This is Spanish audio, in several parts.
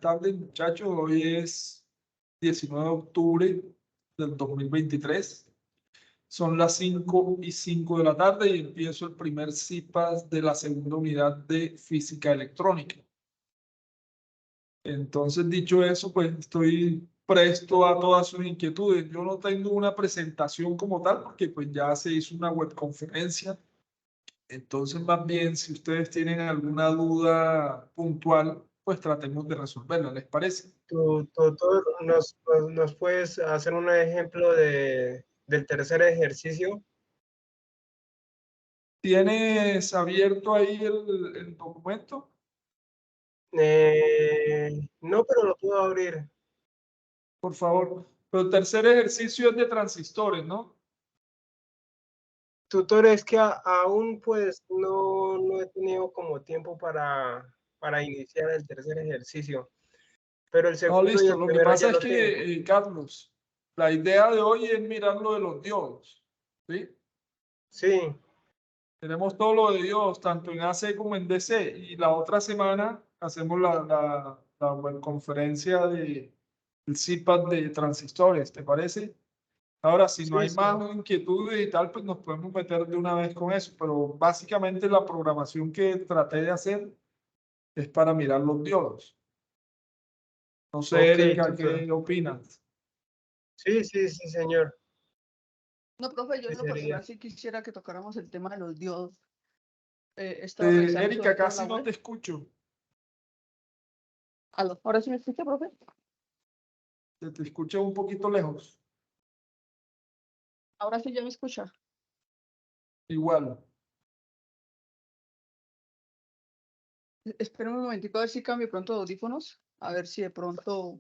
tardes, muchachos. Hoy es 19 de octubre del 2023. Son las 5:05 de la tarde y empiezo el primer CIPAS de la segunda unidad de física electrónica. Entonces, dicho eso, pues estoy presto a todas sus inquietudes. Yo no tengo una presentación como tal porque pues ya se hizo una webconferencia. Entonces, más bien, si ustedes tienen alguna duda puntual, pues tratemos de resolverla, ¿les parece? ¿Nos puedes hacer un ejemplo del tercer ejercicio? ¿Tienes abierto ahí el documento? No, pero lo puedo abrir. Por favor. Pero el tercer ejercicio es de transistores, ¿no? Tutor, es que aún pues no he tenido como tiempo para iniciar el tercer ejercicio, pero el No, segundo y listo. el Lo que primero ya pasa es lo tengo. que, Carlos, la idea de hoy es mirar lo de los diodos, ¿sí? Sí, Tenemos todo lo de diodos, tanto en AC como en DC. Y la otra semana hacemos la webconferencia del CIPAD de transistores, ¿te parece? Ahora, si no sí, hay sí. más inquietudes y tal, pues nos podemos meter de una vez con eso. Pero básicamente la programación que traté de hacer es para mirar los diodos. No sé, Ok, Erika, tutor. ¿qué opinas? Sí, sí, sí, señor. No, profe, yo Sí en lo sería. personal sí quisiera que tocáramos el tema de los diodos. He estado revisando sobre Erika, todo la casi no web. te escucho. Aló, ¿ahora sí me escucha, profe? Te escucho un poquito lejos. Ahora sí ya me escucha. Igual. Espera un momentico a ver si cambio pronto de audífonos. A ver si de pronto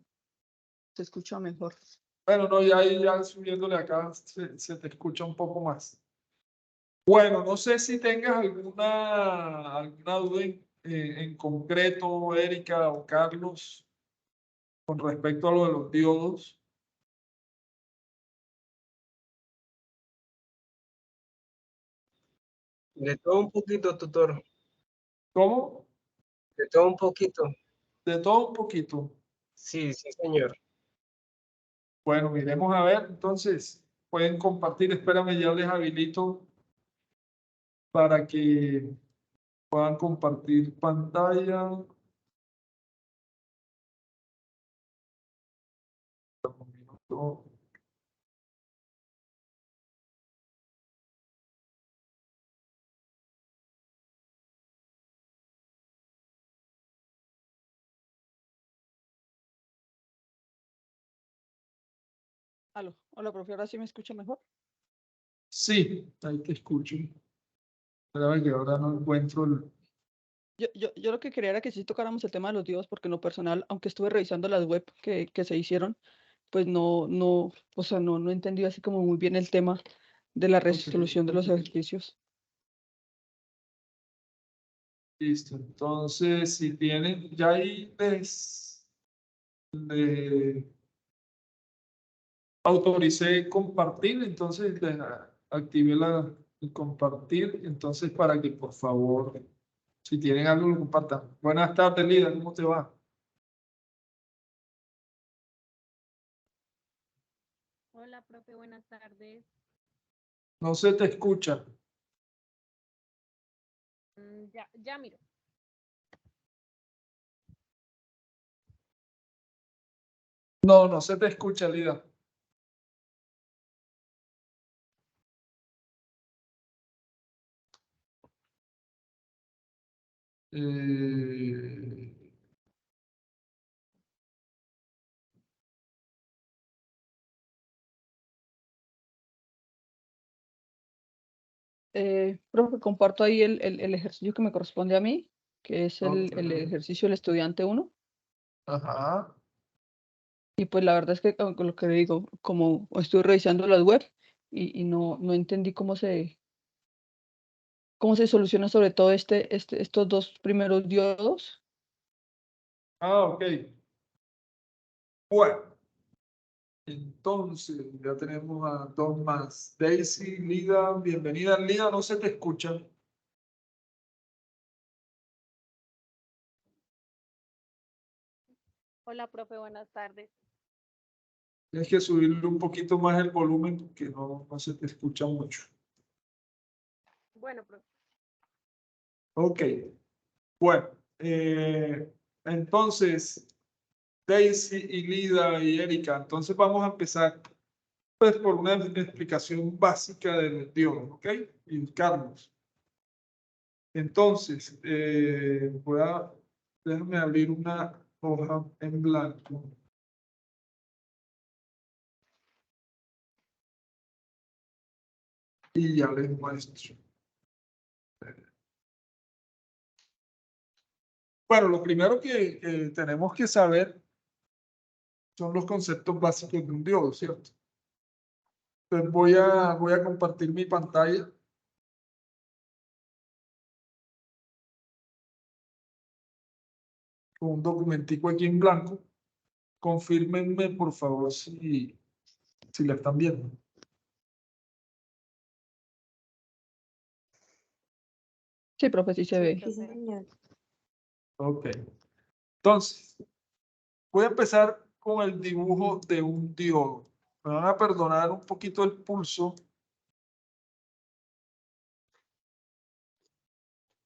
se escucha mejor. Bueno, no, ya subiéndole acá se te escucha un poco más. Bueno, no sé si tengas alguna duda en concreto, Erika o Carlos, con respecto a lo de los diodos. De todo un poquito, tutor. ¿Cómo? De todo un poquito. De todo un poquito. Sí, sí, señor. Bueno, miremos a ver. Entonces, pueden compartir. Espérame, ya les habilito para que puedan compartir pantalla. Un minuto. Aló, hola, profe, ¿ahora sí me escucha mejor? Sí, ahí te escucho. Espérame que ahora no encuentro el... Yo lo que quería era que sí tocáramos el tema de los diodos, porque en lo personal, aunque estuve revisando las web que se hicieron, pues o sea, no entendí así como muy bien el tema de la Ok, resolución de los ejercicios. listo. Entonces, si tienen, ya ahí les autoricé compartir, entonces les activé el compartir, entonces para que por favor, si tienen algo, lo compartan. Buenas tardes, Lida, ¿cómo te va? Hola, profe, buenas tardes. No se te escucha. Ya miro. No se te escucha, Lida. Eh, Profe, comparto ahí el ejercicio que me corresponde a mí, que es ok. el ejercicio del estudiante 1. Ajá. Y pues la verdad es que con lo que digo, como estoy revisando las web y no entendí cómo se soluciona sobre todo estos dos primeros diodos. Ok. Bueno, entonces ya tenemos a dos más. Daisy, Lida, bienvenida. Lida, no se te escucha. Hola, profe, buenas tardes. Tienes que subirle un poquito más el volumen porque no se te escucha mucho. Bueno, profe. Ok. Bueno, entonces, Daisy y Lida y Erika, entonces vamos a empezar pues, por una explicación básica del diodo, ¿ok? Y Carlos. Entonces, déjame abrir una hoja en blanco. Y ya les muestro. Bueno, lo primero que tenemos que saber son los conceptos básicos de un diodo, ¿cierto? Entonces voy a compartir mi pantalla. Con un documentico aquí en blanco. Confírmenme, por favor, si la están viendo. Sí, profe, sí se Sí, ve. profe. Ok. Entonces, voy a empezar con el dibujo de un diodo. Me van a perdonar un poquito el pulso.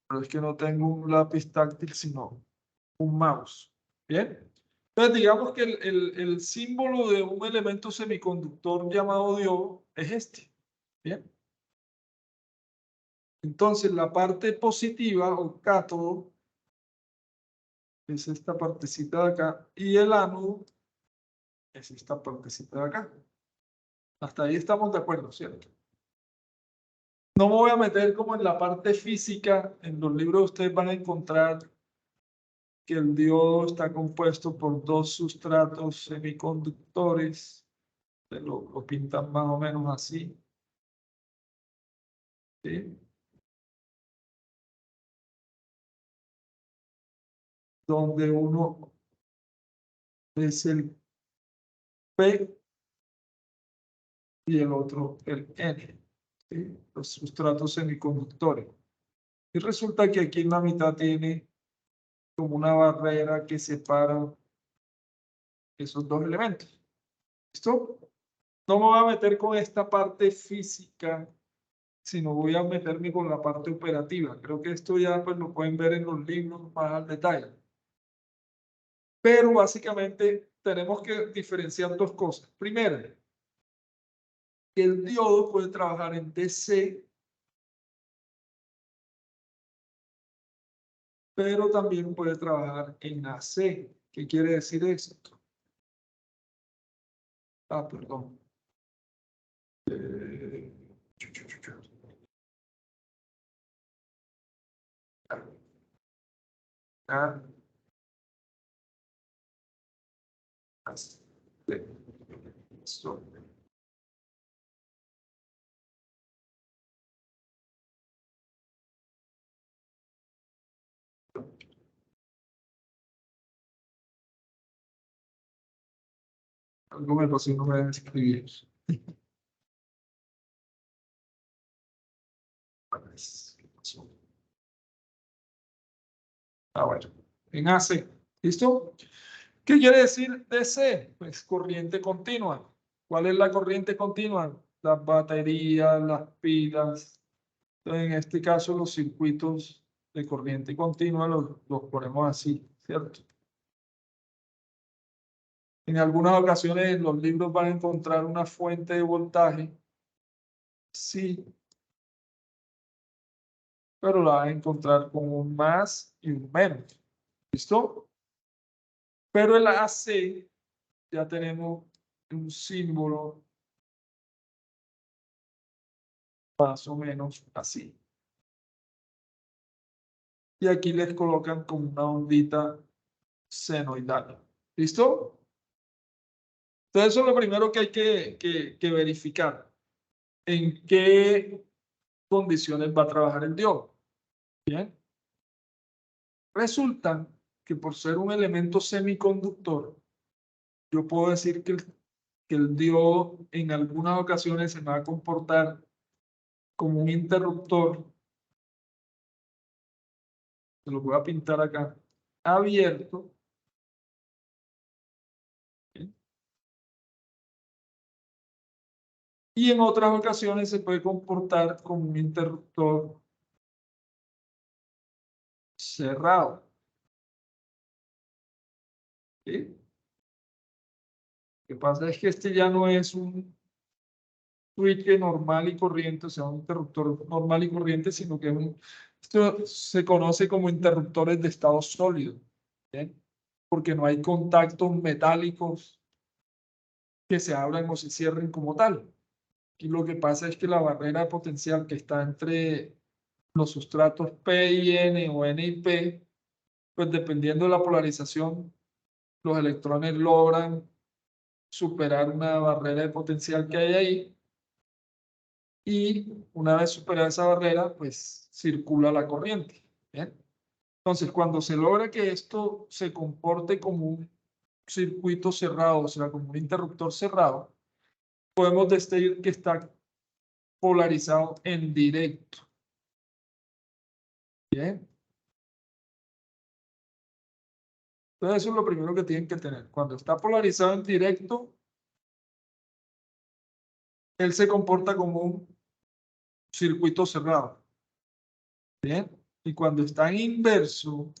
Pero es que no tengo un lápiz táctil, sino un mouse. ¿Bien? Entonces, digamos que el símbolo de un elemento semiconductor llamado diodo es este. ¿Bien? Entonces, la parte positiva o cátodo es esta partecita de acá y el ánodo es esta partecita de acá. Hasta ahí estamos de acuerdo, ¿cierto? No me voy a meter como en la parte física. En los libros ustedes van a encontrar que el diodo está compuesto por dos sustratos semiconductores. Lo pintan más o menos así. ¿Sí? Donde uno es el P y el otro el N. ¿Sí? Los sustratos semiconductores. Y resulta que aquí en la mitad tiene como una barrera que separa esos dos elementos. ¿Listo? No me voy a meter con esta parte física, sino voy a meterme con la parte operativa. Creo que esto ya pues, lo pueden ver en los libros más al detalle. Pero básicamente tenemos que diferenciar dos cosas. Primero, que el diodo puede trabajar en DC, pero también puede trabajar en AC. ¿Qué quiere decir esto? Ah, perdón. Ah, algo me pasó y no me dejan escribir. ¿Qué pasó? Ah, bueno. En AC. ¿Listo? ¿Qué quiere decir DC? Pues corriente continua. ¿Cuál es la corriente continua? Las baterías, las pilas. Entonces, en este caso, los circuitos de corriente continua los ponemos así, ¿cierto? En algunas ocasiones en los libros van a encontrar una fuente de voltaje. Sí, pero la van a encontrar con un más y un menos. ¿Listo? Pero el AC ya tenemos un símbolo más o menos así. Y aquí les colocan como una ondita senoidal. ¿Listo? Entonces eso es lo primero que hay que verificar. ¿En qué condiciones va a trabajar el diodo? Bien. Resulta que por ser un elemento semiconductor, yo puedo decir que el diodo en algunas ocasiones se va a comportar como un interruptor. Se lo voy a pintar acá. Abierto. Y en otras ocasiones se puede comportar como un interruptor cerrado. ¿Sí? Lo que pasa es que este ya no es un switch normal y corriente, o sea, un interruptor normal y corriente, sino que esto se conoce como interruptores de estado sólido, ¿bien? Porque no hay contactos metálicos que se abran o se cierren como tal. Y lo que pasa es que la barrera potencial que está entre los sustratos P y N o N y P, pues dependiendo de la polarización, los electrones logran superar una barrera de potencial que hay ahí, y una vez superada esa barrera, pues circula la corriente. ¿Bien? Entonces, cuando se logra que esto se comporte como un circuito cerrado, o sea, como un interruptor cerrado, podemos decir que está polarizado en directo. Bien. Entonces, eso es lo primero que tienen que tener. Cuando está polarizado en directo, él se comporta como un circuito cerrado. Bien. Y cuando está en inverso,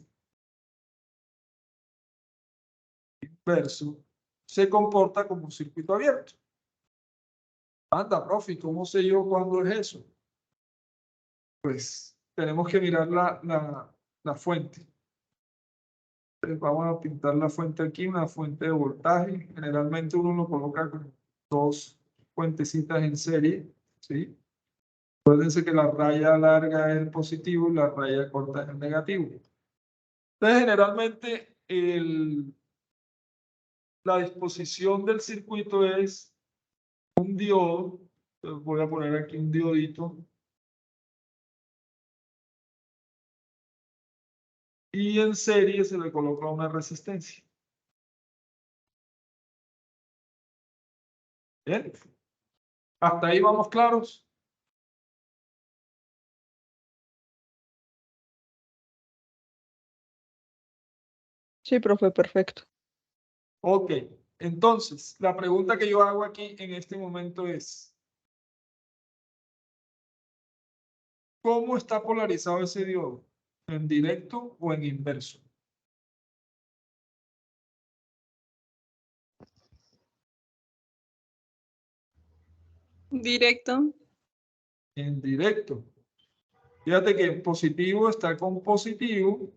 se comporta como un circuito abierto. Anda, profe, ¿cómo sé yo cuándo es eso? Pues tenemos que mirar la fuente. Entonces, vamos a pintar la fuente aquí, una fuente de voltaje. Generalmente uno lo coloca con dos fuentecitas en serie, ¿sí? Acuérdense que la raya larga es el positivo y la raya corta es el negativo. Entonces, generalmente la disposición del circuito es un diodo. Entonces, voy a poner aquí un diodito. Y en serie se le coloca una resistencia. ¿Bien? ¿Hasta ahí vamos claros? Sí, profe, perfecto. Ok. Entonces, la pregunta que yo hago aquí en este momento es, ¿cómo está polarizado ese diodo? ¿En directo o en inverso? Directo. En directo. Fíjate que el positivo está con positivo,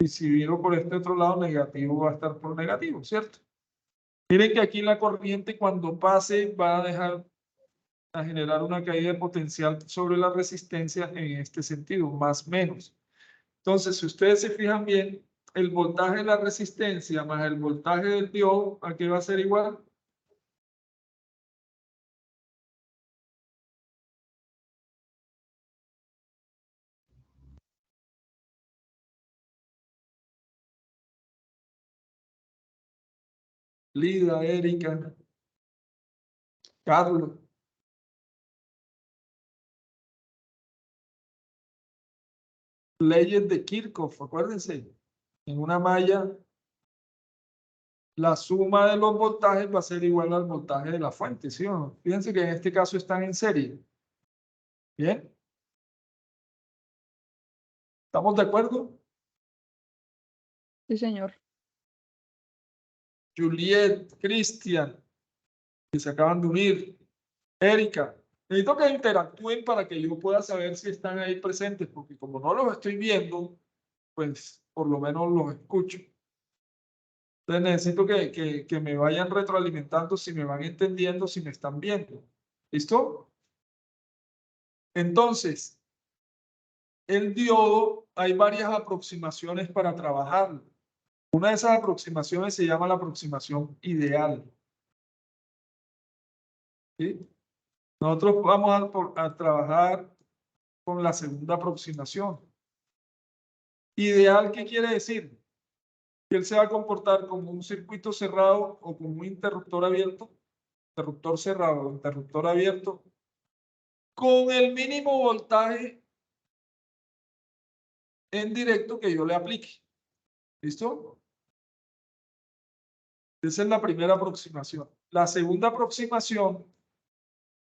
y si viro por este otro lado, negativo va a estar por negativo, ¿cierto? Miren que aquí la corriente, cuando pase, va a generar una caída de potencial sobre la resistencia en este sentido, más menos. Entonces, si ustedes se fijan bien, el voltaje de la resistencia más el voltaje del diodo, ¿a qué va a ser igual? Lida, Erika, Carlos. Leyes de Kirchhoff, acuérdense. En una malla, la suma de los voltajes va a ser igual al voltaje de la fuente, ¿sí o no? Fíjense que en este caso están en serie. ¿Bien? ¿Estamos de acuerdo? Sí, señor. Juliet, Cristian, que se acaban de unir. Erika, necesito que interactúen para que yo pueda saber si están ahí presentes, porque como no los estoy viendo, pues por lo menos los escucho. Entonces necesito que me vayan retroalimentando, si me van entendiendo, si me están viendo. ¿Listo? Entonces, el diodo, hay varias aproximaciones para trabajarlo. Una de esas aproximaciones se llama la aproximación ideal. ¿Sí? Nosotros vamos a trabajar con la segunda aproximación. Ideal, ¿qué quiere decir? Que él se va a comportar como un circuito cerrado o como un interruptor abierto, interruptor cerrado o interruptor abierto, con el mínimo voltaje en directo que yo le aplique. ¿Listo? Esa es la primera aproximación. La segunda aproximación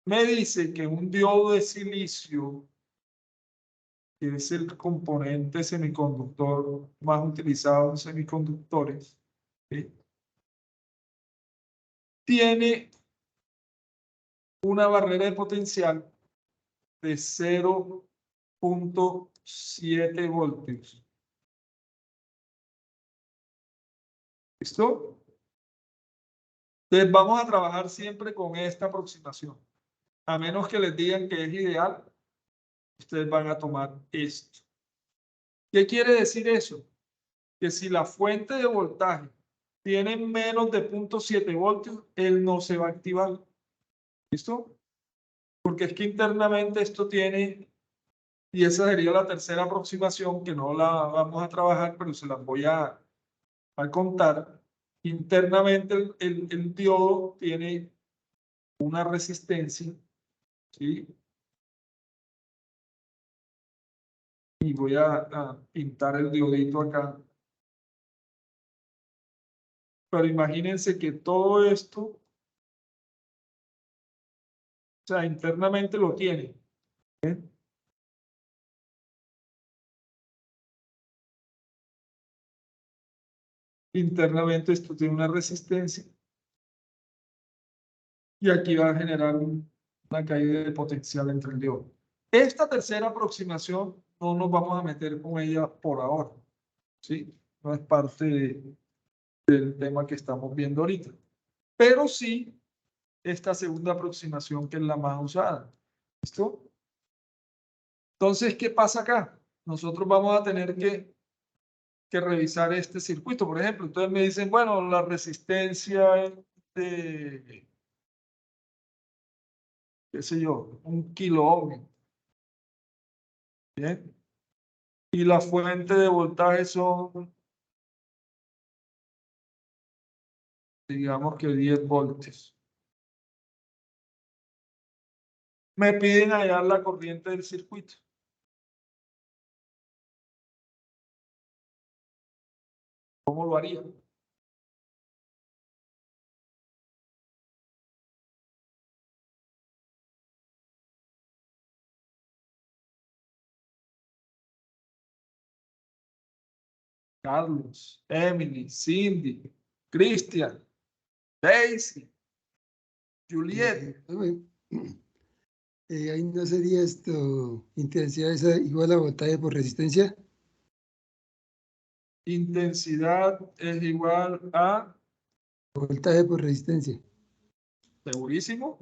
me dice que un diodo de silicio, que es el componente semiconductor más utilizado en semiconductores, ¿sí?, tiene una barrera de potencial de 0.7 voltios. ¿Listo? Entonces vamos a trabajar siempre con esta aproximación. A menos que les digan que es ideal, ustedes van a tomar esto. ¿Qué quiere decir eso? Que si la fuente de voltaje tiene menos de 0.7 voltios, él no se va a activar. ¿Listo? Porque es que internamente esto tiene, y esa sería la tercera aproximación, que no la vamos a trabajar, pero se las voy a contar. Internamente el diodo tiene una resistencia, ¿sí? Y voy a pintar el diodito acá. Pero imagínense que todo esto, o sea, internamente lo tiene. ¿Eh? Internamente esto tiene una resistencia. Y aquí va a generar una caída de potencial entre el diodo. Esta tercera aproximación no nos vamos a meter con ella por ahora, ¿sí? No es parte del tema que estamos viendo ahorita. Pero sí esta segunda aproximación, que es la más usada. ¿Listo? Entonces, ¿qué pasa acá? Nosotros vamos a tener que revisar este circuito, por ejemplo. Entonces me dicen, bueno, la resistencia es de, qué sé yo, 1 kilo ohm. Bien. Y la fuente de voltaje son, digamos que 10 voltios. Me piden hallar la corriente del circuito. ¿Cómo lo haría? Carlos, Emily, Cindy, Cristian, Daisy, Juliet. Ahí no sería esto, intensidad esa igual a voltaje por resistencia. Intensidad es igual a, Voltaje por resistencia. segurísimo,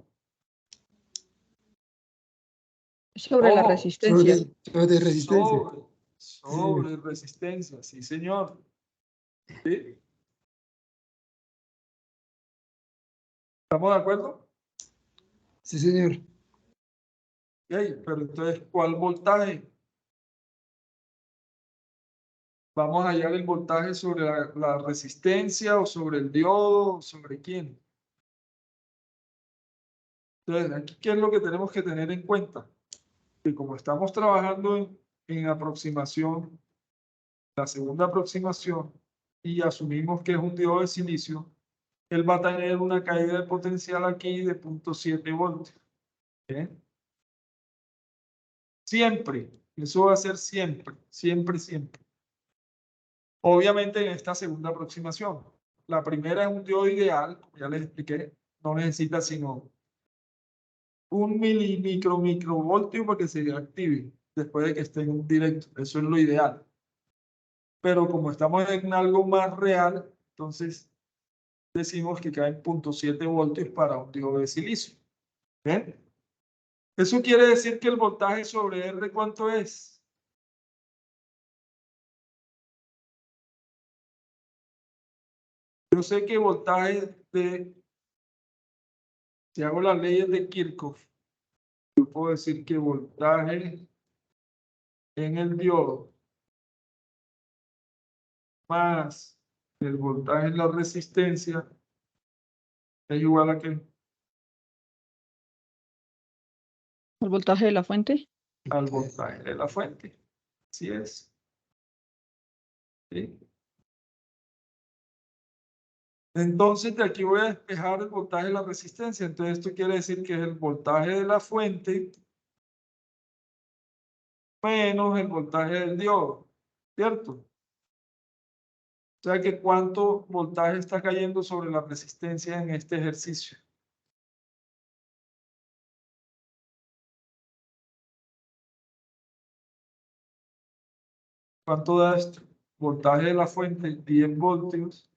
Sobre la ojo, resistencia. Sobre resistencia. sobre resistencia, sí, señor. ¿Sí? ¿Estamos de acuerdo? Sí, señor. Okay, pero entonces, ¿cuál voltaje? ¿Vamos a hallar el voltaje sobre la resistencia o sobre el diodo o sobre quién? Entonces, aquí, ¿qué es lo que tenemos que tener en cuenta? Que como estamos trabajando en aproximación, la segunda aproximación, y asumimos que es un diodo de silicio, él va a tener una caída de potencial aquí de 0.7 voltios. ¿Bien? Siempre, eso va a ser siempre, siempre, siempre. Obviamente en esta segunda aproximación. La primera es un diodo ideal, como ya les expliqué, no necesita sino un microvoltio para que se active después de que esté en un directo. Eso es lo ideal. Pero como estamos en algo más real, entonces decimos que caen 0.7 voltios para un diodo de silicio. ¿Bien? Eso quiere decir que el voltaje sobre R, ¿cuánto es? Yo sé que voltaje de, si hago las leyes de Kirchhoff, yo puedo decir que voltaje en el diodo más el voltaje en la resistencia es igual a ¿qué? El voltaje de la fuente. Al voltaje de la fuente. Así es. ¿Sí? Entonces de aquí voy a despejar el voltaje de la resistencia. Entonces esto quiere decir que es el voltaje de la fuente menos el voltaje del diodo, ¿cierto? O sea que cuánto voltaje está cayendo sobre la resistencia en este ejercicio. ¿Cuánto da esto? Voltaje de la fuente, 10 voltios.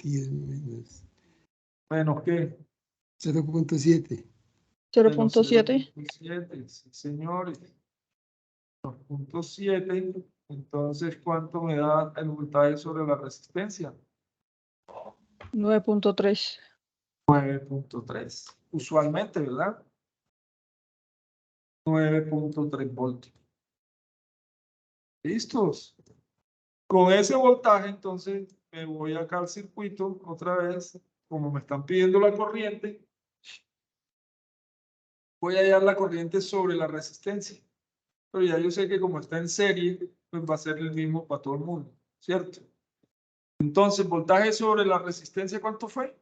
10 menos ¿Menos qué? 0.7. 0.7. 0.7, sí, señores. 0.7. Entonces, ¿cuánto me da el voltaje sobre la resistencia? 9.3. 9.3. Usualmente, ¿verdad? 9.3 voltios. ¿Listos? Con ese voltaje, entonces, me voy acá al circuito otra vez. Como me están pidiendo la corriente, voy a hallar la corriente sobre la resistencia. Pero ya yo sé que como está en serie, pues va a ser el mismo para todo el mundo, ¿cierto? Entonces, voltaje sobre la resistencia, ¿cuánto fue?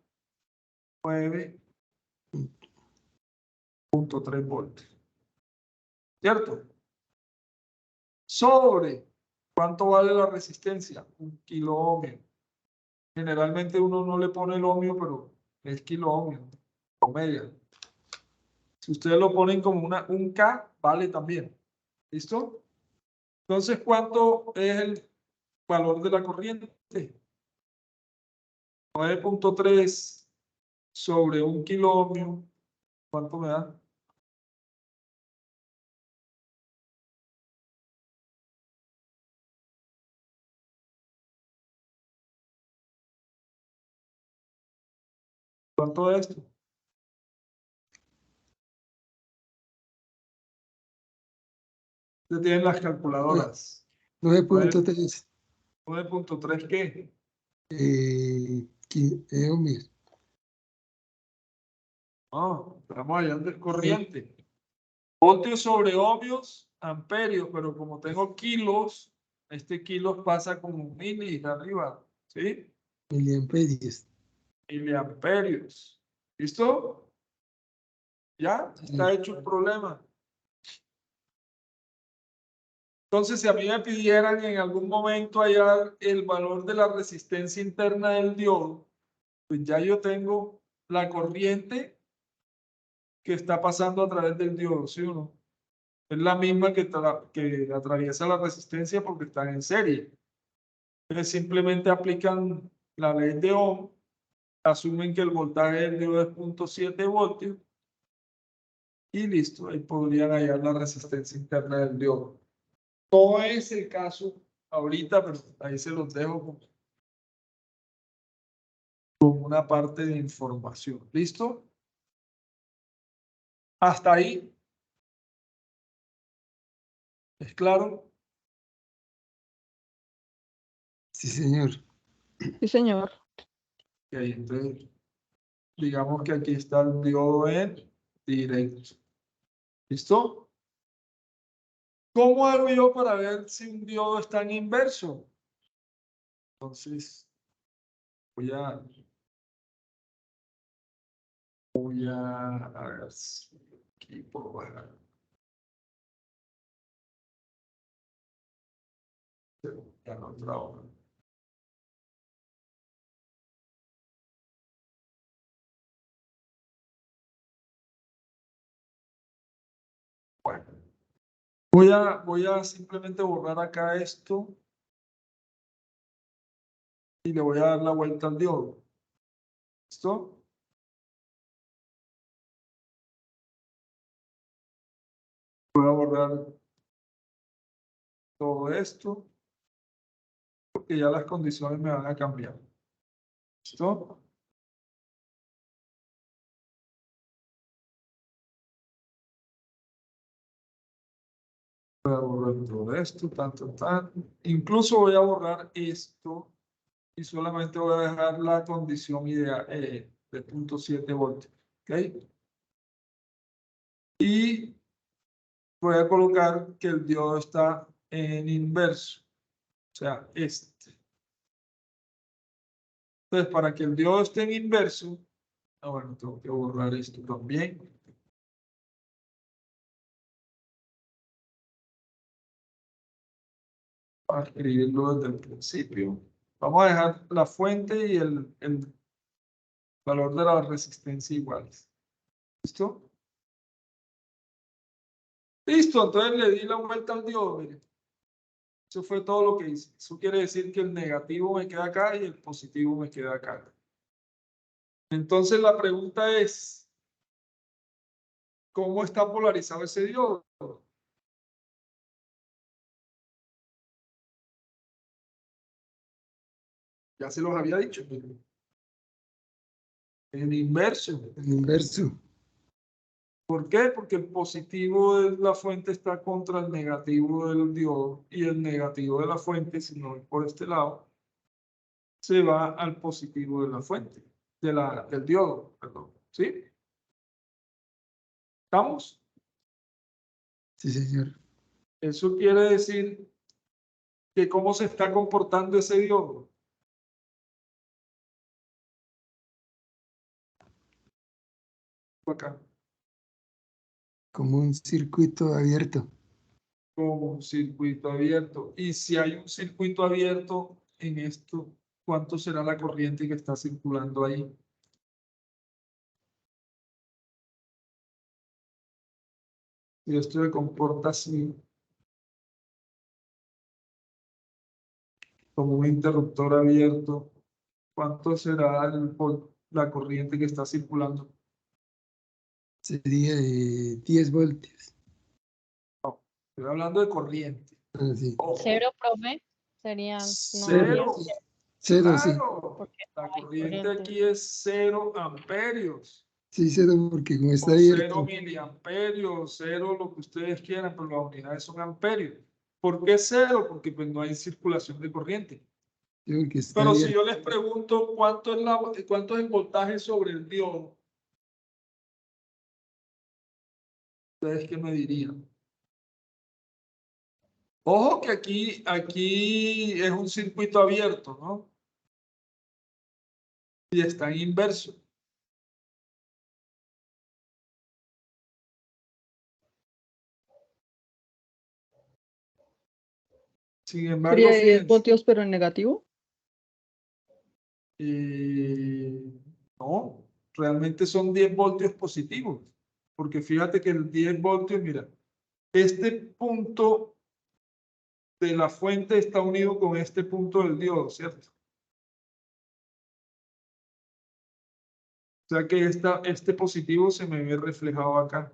9.3 voltios, ¿cierto? Sobre, ¿cuánto vale la resistencia? 1 kilo ohmio. Generalmente uno no le pone el ohmio, pero es kilo ohmio, omega. Si ustedes lo ponen como un K, vale también. ¿Listo? Entonces, ¿cuánto es el valor de la corriente? 9.3 sobre 1 kilo ohmio. ¿Cuánto me da? ¿Cuánto es esto? Ustedes tienen las calculadoras. 9.3 9.3, ¿qué? ohmios. No, estamos hallando el corriente. Voltios sobre ohmios, amperios, pero como tengo kilos, este kilos pasa como milis arriba, ¿sí? Miliamperios. Miliamperios. ¿Listo? ¿Ya? Está hecho el problema. Entonces, si a mí me pidieran en algún momento hallar el valor de la resistencia interna del diodo, pues ya yo tengo la corriente que está pasando a través del diodo, ¿sí o no? Es la misma que atraviesa la resistencia porque están en serie. Entonces simplemente aplican la ley de Ohm, asumen que el voltaje del diodo es 0.7 voltios y listo, ahí podrían hallar la resistencia interna del diodo. No es el caso ahorita, pero ahí se los dejo con una parte de información. ¿Listo? Hasta ahí. ¿Es claro? Sí, señor. Sí, señor. Ok, entonces, digamos que aquí está el diodo en directo. ¿Listo? ¿Cómo hago yo para ver si un diodo está en inverso? Entonces, a ver si aquí puedo bajar. Ya no trabajo. Bueno, voy a simplemente borrar acá esto y le voy a dar la vuelta al diodo. ¿Listo? Voy a borrar todo esto porque ya las condiciones me van a cambiar. ¿Listo? Voy a borrar todo esto, tanto. Incluso voy a borrar esto y solamente voy a dejar la condición ideal de 0.7 voltios. ¿Ok? Y voy a colocar que el diodo está en inverso. O sea, este. Entonces, para que el diodo esté en inverso, bueno, tengo que borrar esto también. Para escribirlo desde el principio. Vamos a dejar la fuente y el valor de la resistencia iguales. ¿Listo? Listo, entonces le di la vuelta al diodo, mire. Eso fue todo lo que hice. Eso quiere decir que el negativo me queda acá y el positivo me queda acá. Entonces la pregunta es, ¿cómo está polarizado ese diodo? Ya se los había dicho. En inverso. En inverso. ¿Por qué? Porque el positivo de la fuente está contra el negativo del diodo y el negativo de la fuente, si no es por este lado, se va al positivo de la fuente, del diodo, perdón. ¿Sí? ¿Estamos? Sí, señor. Eso quiere decir que cómo se está comportando ese diodo. Acá, Como un circuito abierto. como un circuito abierto. Y si hay un circuito abierto en esto, ¿cuánto será la corriente que está circulando ahí? Y esto se comporta así, como un interruptor abierto. ¿Cuánto será la corriente que está circulando? Sería de 10 voltios. Estoy hablando de corriente. Ah, sí. Ojo, Cero, profe, serían, no habría, cero. Cero, sí. Claro, porque la no hay corriente corriente. aquí es 0 amperios. Sí, cero, porque como está O 0 abierto. miliamperios, 0 lo que ustedes quieran, pero las unidades son amperios. ¿Por qué 0? Porque pues no hay circulación de corriente. Sí, porque está Pero si abierto. yo les pregunto cuánto es el voltaje sobre el diodo, ¿ustedes qué me dirían? Ojo que aquí es un circuito abierto, ¿no? Y está en inverso. Sin embargo, Sería de 10 fíjense, voltios, pero en negativo. no, realmente son 10 voltios positivos, porque fíjate que el 10 voltios, mira, este punto de la fuente está unido con este punto del diodo, ¿cierto? O sea que este positivo se me ve reflejado acá.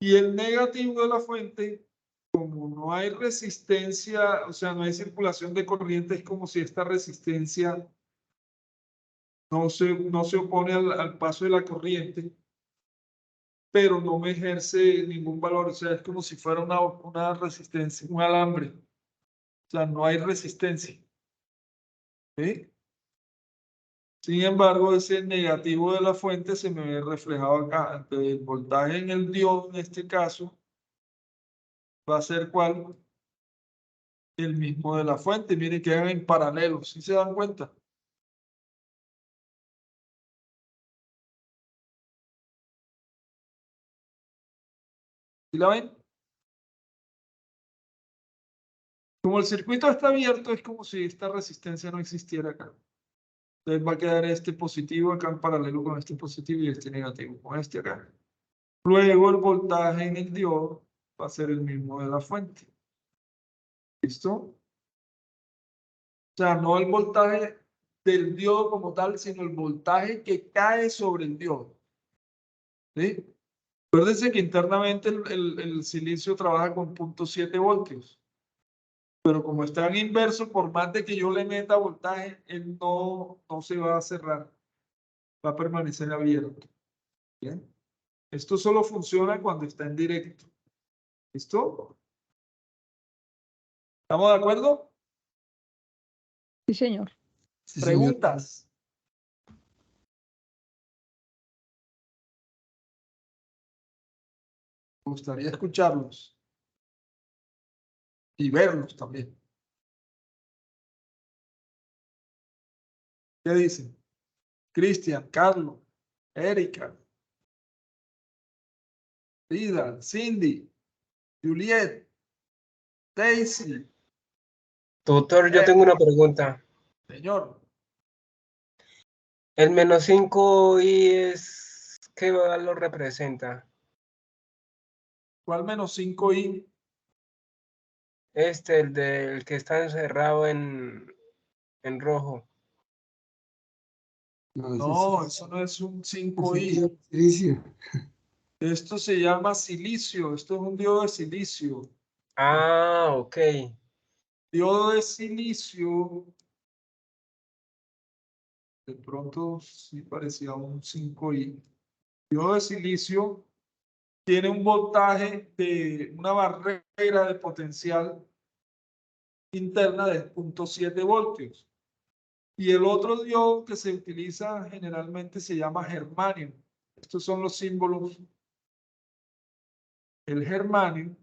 Y el negativo de la fuente, como no hay resistencia, o sea, no hay circulación de corriente, es como si esta resistencia no se opone al paso de la corriente, pero no me ejerce ningún valor. O sea, es como si fuera una resistencia, un alambre. O sea, no hay resistencia. ¿Sí? Sin embargo, ese negativo de la fuente se me ve reflejado acá. Entonces, el voltaje en el diodo, en este caso, va a ser ¿cuál? El mismo de la fuente. Miren, quedan en paralelo. ¿Sí se dan cuenta? ¿Sí la ven? Como el circuito está abierto, es como si esta resistencia no existiera acá. Entonces va a quedar este positivo acá en paralelo con este positivo y este negativo con este acá. Luego el voltaje en el diodo va a ser el mismo de la fuente. ¿Listo? O sea, no el voltaje del diodo como tal, sino el voltaje que cae sobre el diodo. ¿Sí? Acuérdense que internamente el silicio trabaja con 0.7 voltios. Pero como está en inverso, por más de que yo le meta voltaje, él no se va a cerrar. Va a permanecer abierto. ¿Bien? Esto solo funciona cuando está en directo. ¿Listo? ¿Estamos de acuerdo? Sí, señor. Sí, señor. Preguntas. Me gustaría escucharlos y verlos también. ¿Qué dicen? Cristian, Carlos, Erika, Frida, Cindy, Juliet, Daisy. Doctor, yo tengo una pregunta. Señor, El -5i es, ¿qué valor representa? ¿cuál -5i? El del que está encerrado en rojo. No, eso no es un 5i. Silicio. Esto se llama silicio. Esto es un diodo de silicio. Ah, ok. Diodo de silicio. De pronto sí parecía un 5i. Diodo de silicio tiene un voltaje de una barrera de potencial interna de 0.7 voltios. Y el otro diodo que se utiliza generalmente se llama germanio. Estos son los símbolos. El germanio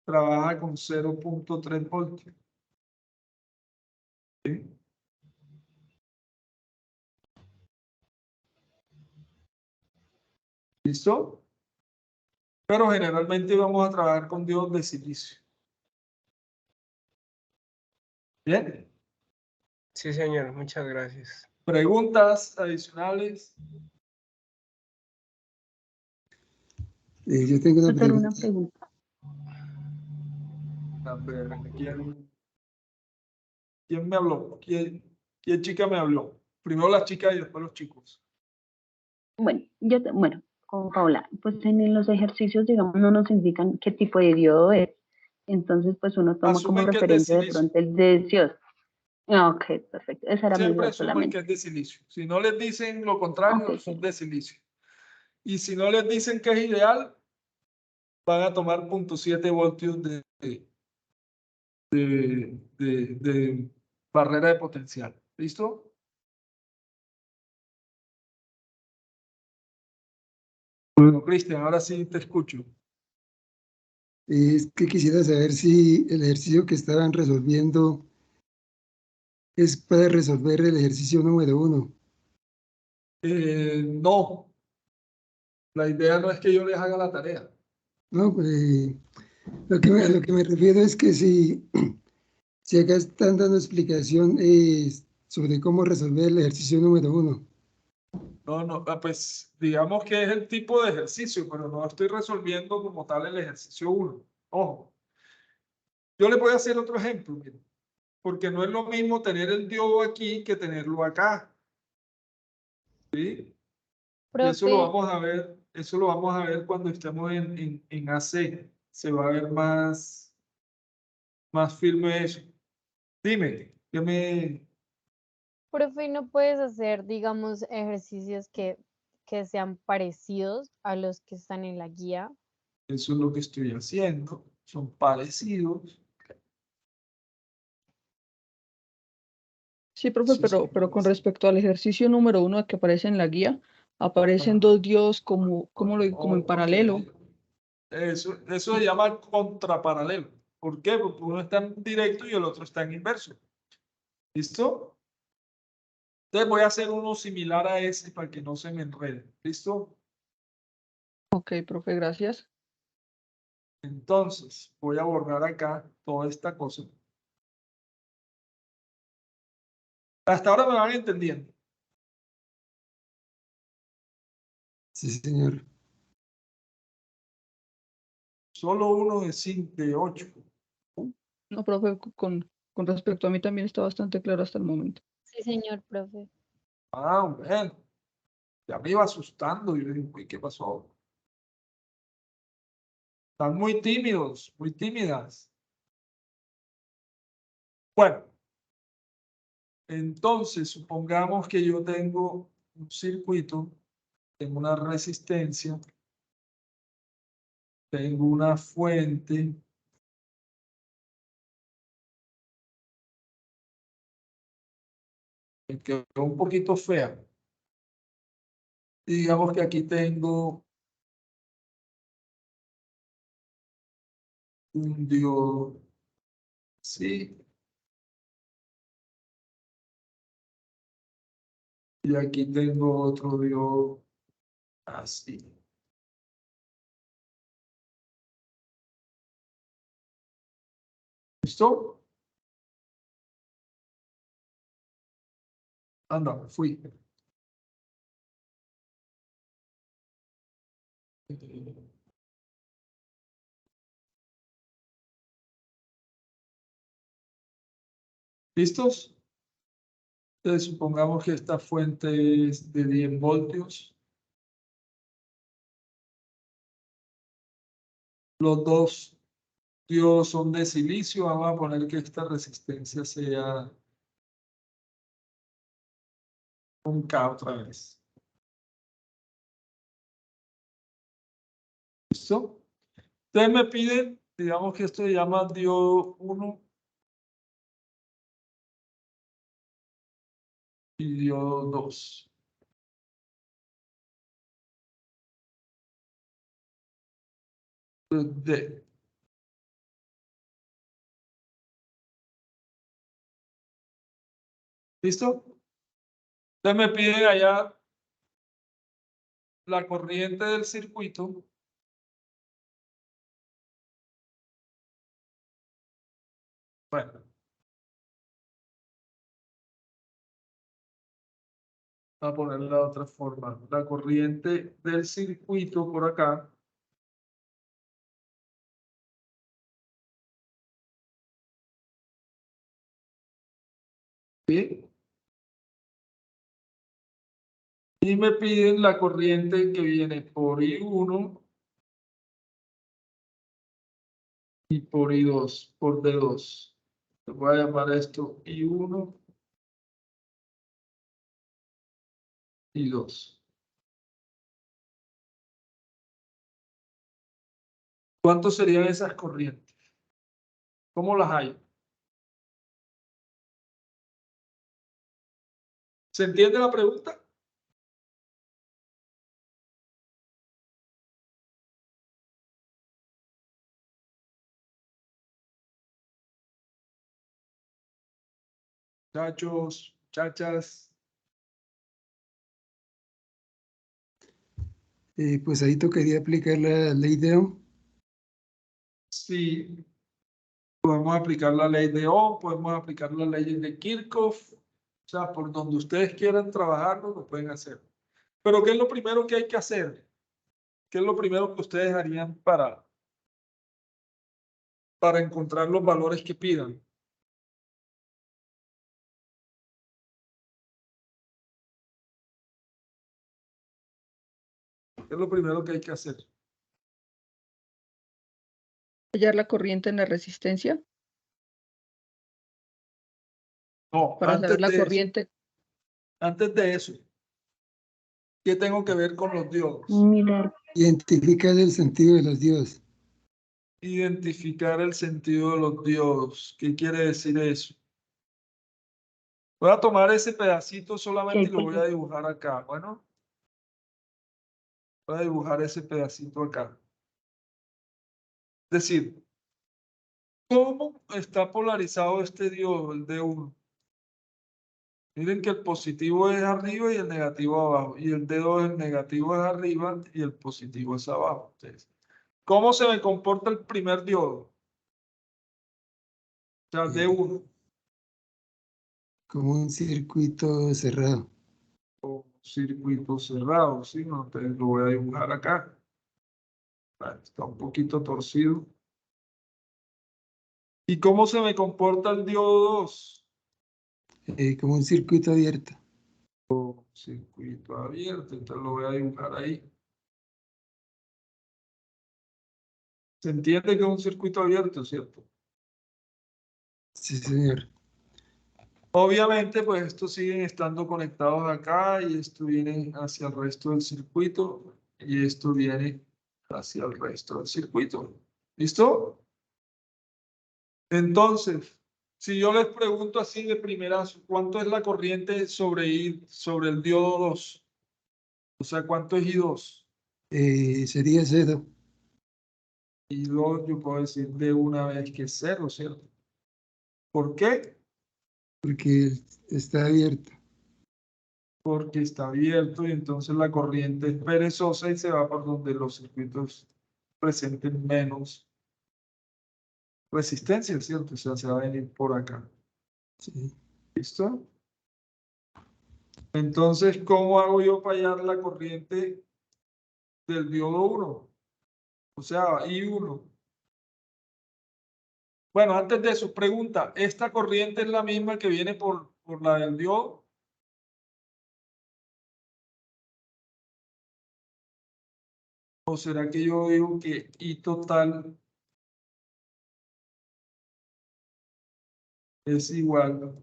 trabaja con 0.3 voltios. ¿Sí? ¿Listo? Pero generalmente vamos a trabajar con diodos de silicio. ¿Bien? Sí, señor, muchas gracias. ¿Preguntas adicionales? Yo tengo una Hacer una pregunta. pregunta. A ver, ¿quién me habló? ¿Quién chica me habló? Primero las chicas y después los chicos. Bueno, bueno, con Paula, pues en los ejercicios, digamos, no nos indican qué tipo de diodo es. Entonces, pues uno toma como Asumen que es de referencia de silicio. pronto el de Dios. Ah, ok, perfecto. Esa era mi Siempre duda asumen que solamente. es de silicio. Si no les dicen lo contrario, Ok, son de silicio. Y si no les dicen que es ideal, van a tomar 0.7 voltios de barrera de potencial. ¿Listo? Bueno, Cristian, ahora sí te escucho. Es que quisiera saber si el ejercicio que estaban resolviendo es para resolver el ejercicio número 1. No, la idea no es que yo les haga la tarea. No, a lo que me refiero es que si acá están dando explicación sobre cómo resolver el ejercicio número 1. No, pues digamos que es el tipo de ejercicio, pero no estoy resolviendo como tal el ejercicio 1. Ojo, yo les voy a hacer otro ejemplo, miren, porque no es lo mismo tener el diodo aquí que tenerlo acá. ¿Sí? Y eso lo Profe, vamos a ver, eso lo vamos a ver cuando estemos en AC. Se va a ver más firme eso. Dime, profe, ¿no puedes hacer, digamos, ejercicios que sean parecidos a los que están en la guía? eso es lo que estoy haciendo. Son parecidos. Sí, profe, Sí, son pero con parecidos. respecto al ejercicio número 1 que aparece en la guía, aparecen dos diodos como en paralelo. Eso se llama contraparalelo. ¿Por qué? Porque uno está en directo y el otro está en inverso. ¿Listo? Entonces voy a hacer uno similar a ese para que no se me enrede. ¿Listo? Ok, profe, gracias. Entonces voy a borrar acá toda esta cosa. Hasta ahora me van entendiendo. Sí, señor. Solo uno de 8. No, profe, con respecto a mí también está bastante claro hasta el momento. Sí, señor, profe. Ah, bueno. Ya me iba asustando. Yo dije, uy, ¿qué pasó? Están muy tímidos, muy tímidas. Bueno, entonces supongamos que yo tengo un circuito, tengo una resistencia, tengo una fuente, que quedó un poquito fea. Y digamos que aquí tengo un diodo, ¿sí? Y aquí tengo otro diodo así. ¿Listo? Anda, me fui. ¿Listos? Entonces, supongamos que esta fuente es de 10 voltios. Los dos diodos son de silicio. Vamos a poner que esta resistencia sea un K otra vez. ¿Listo? Ustedes me piden, digamos que esto se llama diodo 1 y diodo 2. D. ¿Listo? Ustedes me piden allá la corriente del circuito. Bueno. Voy a ponerla de otra forma. La corriente del circuito por acá. ¿Sí? Y me piden la corriente que viene por I1 y por I2, por D2. Voy a llamar esto I1 y 2. ¿Cuántos serían esas corrientes? ¿Cómo las hay? ¿Se entiende la pregunta? Muchachos, muchachas. Pues ahí tocaría aplicar la ley de Ohm. Sí, podemos aplicar la ley de Ohm, podemos aplicar las leyes de Kirchhoff. O sea, por donde ustedes quieran trabajarlo, lo pueden hacer. Pero ¿qué es lo primero que hay que hacer? ¿Qué es lo primero que ustedes harían para encontrar los valores que pidan? ¿Qué es lo primero que hay que hacer? Hallar la corriente en la resistencia No, para saber la corriente. Antes de eso, ¿qué tengo que ver con los diodos? Mirar. Identificar el sentido de los diodos. Identificar el sentido de los diodos. ¿Qué quiere decir eso? Voy a tomar ese pedacito solamente y lo voy a dibujar acá. Bueno, voy a dibujar ese pedacito acá. Es decir, ¿cómo está polarizado este diodo, el D1? Miren que el positivo es arriba y el negativo abajo. Y el D2, el negativo es arriba y el positivo es abajo. Entonces, ¿cómo se me comporta el primer diodo? O sea, D1. Como un circuito cerrado. Circuito cerrado, ¿sí? No, entonces lo voy a dibujar acá. Está un poquito torcido. ¿Y cómo se me comporta el diodo 2? Como un circuito abierto. Circuito abierto, entonces lo voy a dibujar ahí. ¿Se entiende que es un circuito abierto, cierto? Sí, señor. Obviamente, pues estos siguen estando conectados acá y esto viene hacia el resto del circuito y esto viene hacia el resto del circuito. ¿Listo? Entonces, si yo les pregunto así de primerazo, ¿cuánto es la corriente sobre el diodo 2? O sea, ¿cuánto es I2? Sería 0. I2 yo puedo decir de una vez que es 0, ¿cierto? ¿Por qué? Porque está abierto. porque está abierto y entonces la corriente es perezosa y se va por donde los circuitos presenten menos resistencia, ¿cierto? O sea, se va a venir por acá. Sí. ¿Listo? Entonces, ¿cómo hago yo para hallar la corriente del diodo 1? O sea, I1. Bueno, antes de su pregunta, ¿esta corriente es la misma que viene por la del diodo? ¿O será que yo digo que I total es igual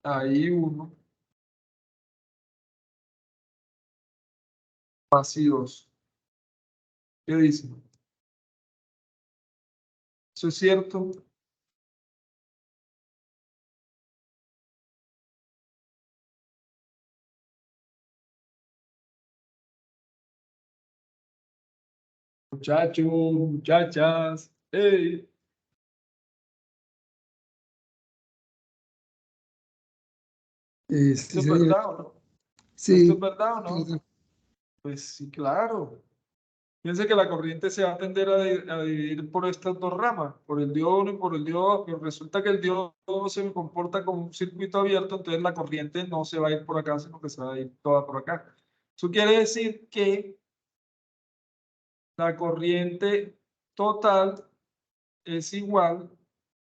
a I1 más I2? ¿Qué dicen? ¿Eso es cierto? Muchachos, muchachas, hey. Sí, ¿Esto es señor. verdad o no? Sí, ¿Esto es verdad o no? claro. Pues sí, claro. Fíjense que la corriente se va a tender a dividir por estas dos ramas, por el diodo 1 y por el diodo 2, pero resulta que el diodo 2 se comporta como un circuito abierto, entonces la corriente no se va a ir por acá, sino que se va a ir toda por acá. Eso quiere decir que la corriente total es igual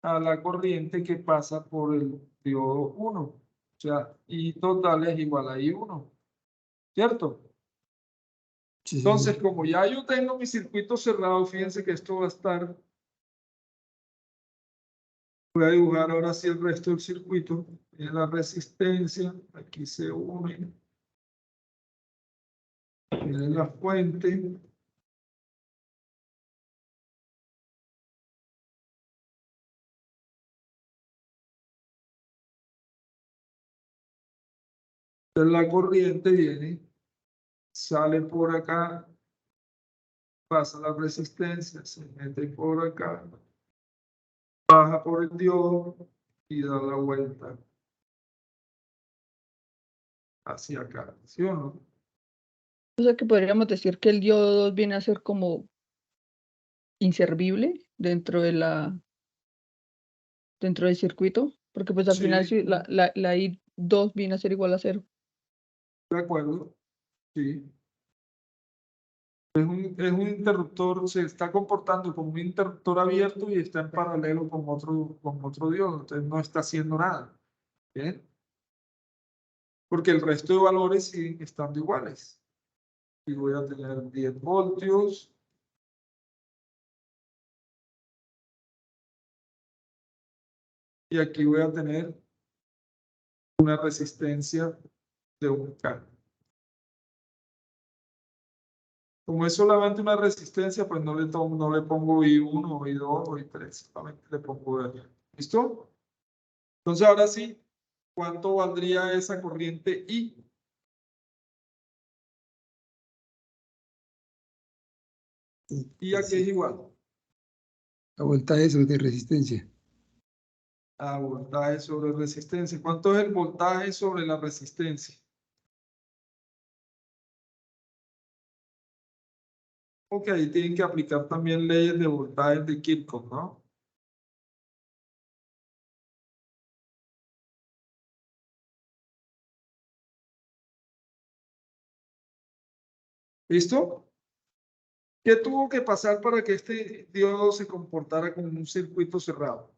a la corriente que pasa por el diodo 1. O sea, I total es igual a I1, ¿cierto? Sí, Entonces, señor. como ya yo tengo mi circuito cerrado, fíjense que esto va a estar. Voy a dibujar ahora sí el resto del circuito. Es la resistencia, aquí se une. Miren la fuente. Entonces la corriente viene, sale por acá, pasa la resistencia, se mete por acá, baja por el diodo y da la vuelta hacia acá, ¿sí o no? O sea que podríamos decir que el diodo 2 viene a ser como inservible dentro del circuito, porque pues al final Sí, la I2 viene a ser igual a 0. de acuerdo, sí. Es un interruptor, se está comportando como un interruptor abierto y está en paralelo con otro diodo, entonces no está haciendo nada. ¿Bien? Porque el resto de valores siguen estando iguales. Y voy a tener 10 voltios. Y aquí voy a tener una resistencia de 1K. Como es solamente una resistencia, pues no le pongo I1, I2 o I3, solamente le pongo R. ¿Listo? Entonces ahora sí, ¿cuánto valdría esa corriente I? ¿Y a qué es igual? A voltaje sobre resistencia. A voltaje sobre resistencia. ¿Cuánto es el voltaje sobre la resistencia? Ok, ahí tienen que aplicar también leyes de voltaje de Kirchhoff, ¿no? ¿Listo? ¿Qué tuvo que pasar para que este diodo se comportara como un circuito cerrado?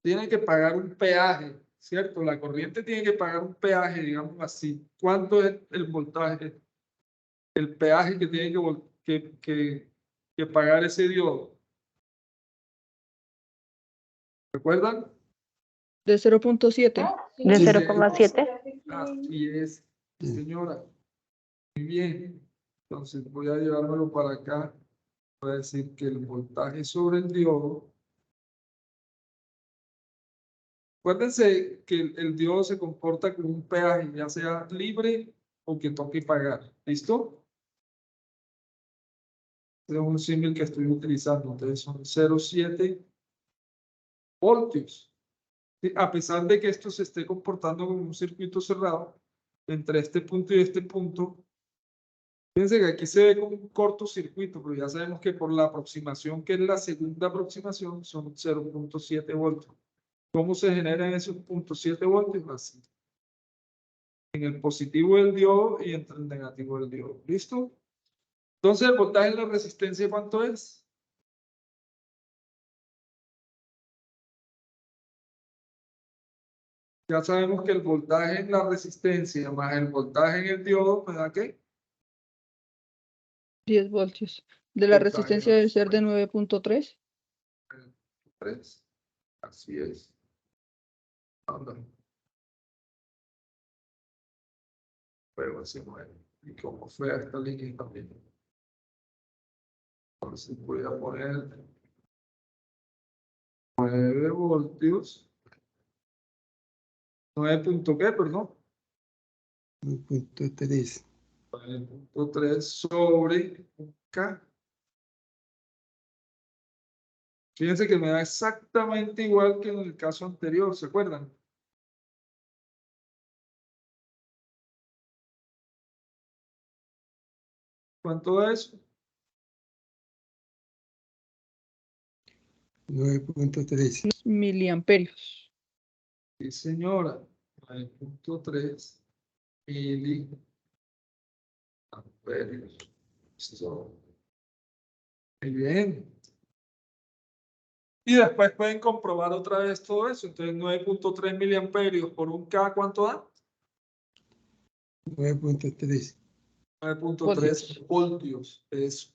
Tiene que pagar un peaje, ¿cierto? La corriente tiene que pagar un peaje, digamos así. ¿Cuánto es el voltaje? El peaje que tiene que pagar ese diodo. ¿Recuerdan? De 0.7. De Sí, 0,7. así es, señora. Muy bien. Entonces voy a llevármelo para acá. Voy a decir que el voltaje sobre el diodo. Acuérdense que el diodo se comporta como un peaje, ya sea libre o que toque pagar. ¿Listo? Este es un símil que estoy utilizando. Entonces son 0,7 voltios. A pesar de que esto se esté comportando como un circuito cerrado, entre este punto y este punto, fíjense que aquí se ve como un cortocircuito, pero ya sabemos que por la aproximación, que es la segunda aproximación, son 0.7 voltios. ¿Cómo se generan esos 0.7 voltios? Así. En el positivo del diodo y entre el negativo del diodo. ¿Listo? Entonces, el voltaje en la resistencia, ¿cuánto es? Ya sabemos que el voltaje en la resistencia más el voltaje en el diodo me da ¿qué? 10 voltios. De la Voltaje resistencia debe ser de 9.3. 3. Así es. Anda. Pero así mueve. Y como fue esta línea también. Entonces voy a poner 9 voltios. 9 punto qué, perdón. 9.3. 9.3 sobre K. Fíjense que me da exactamente igual que en el caso anterior, ¿se acuerdan? ¿Cuánto es? 9.3. Miliamperios. Sí, señora. 9.3 miliamperios. Listo. Muy bien. Y después pueden comprobar otra vez todo eso. Entonces, 9.3 miliamperios por un K, ¿cuánto da? 9.3. 9.3 voltios. Es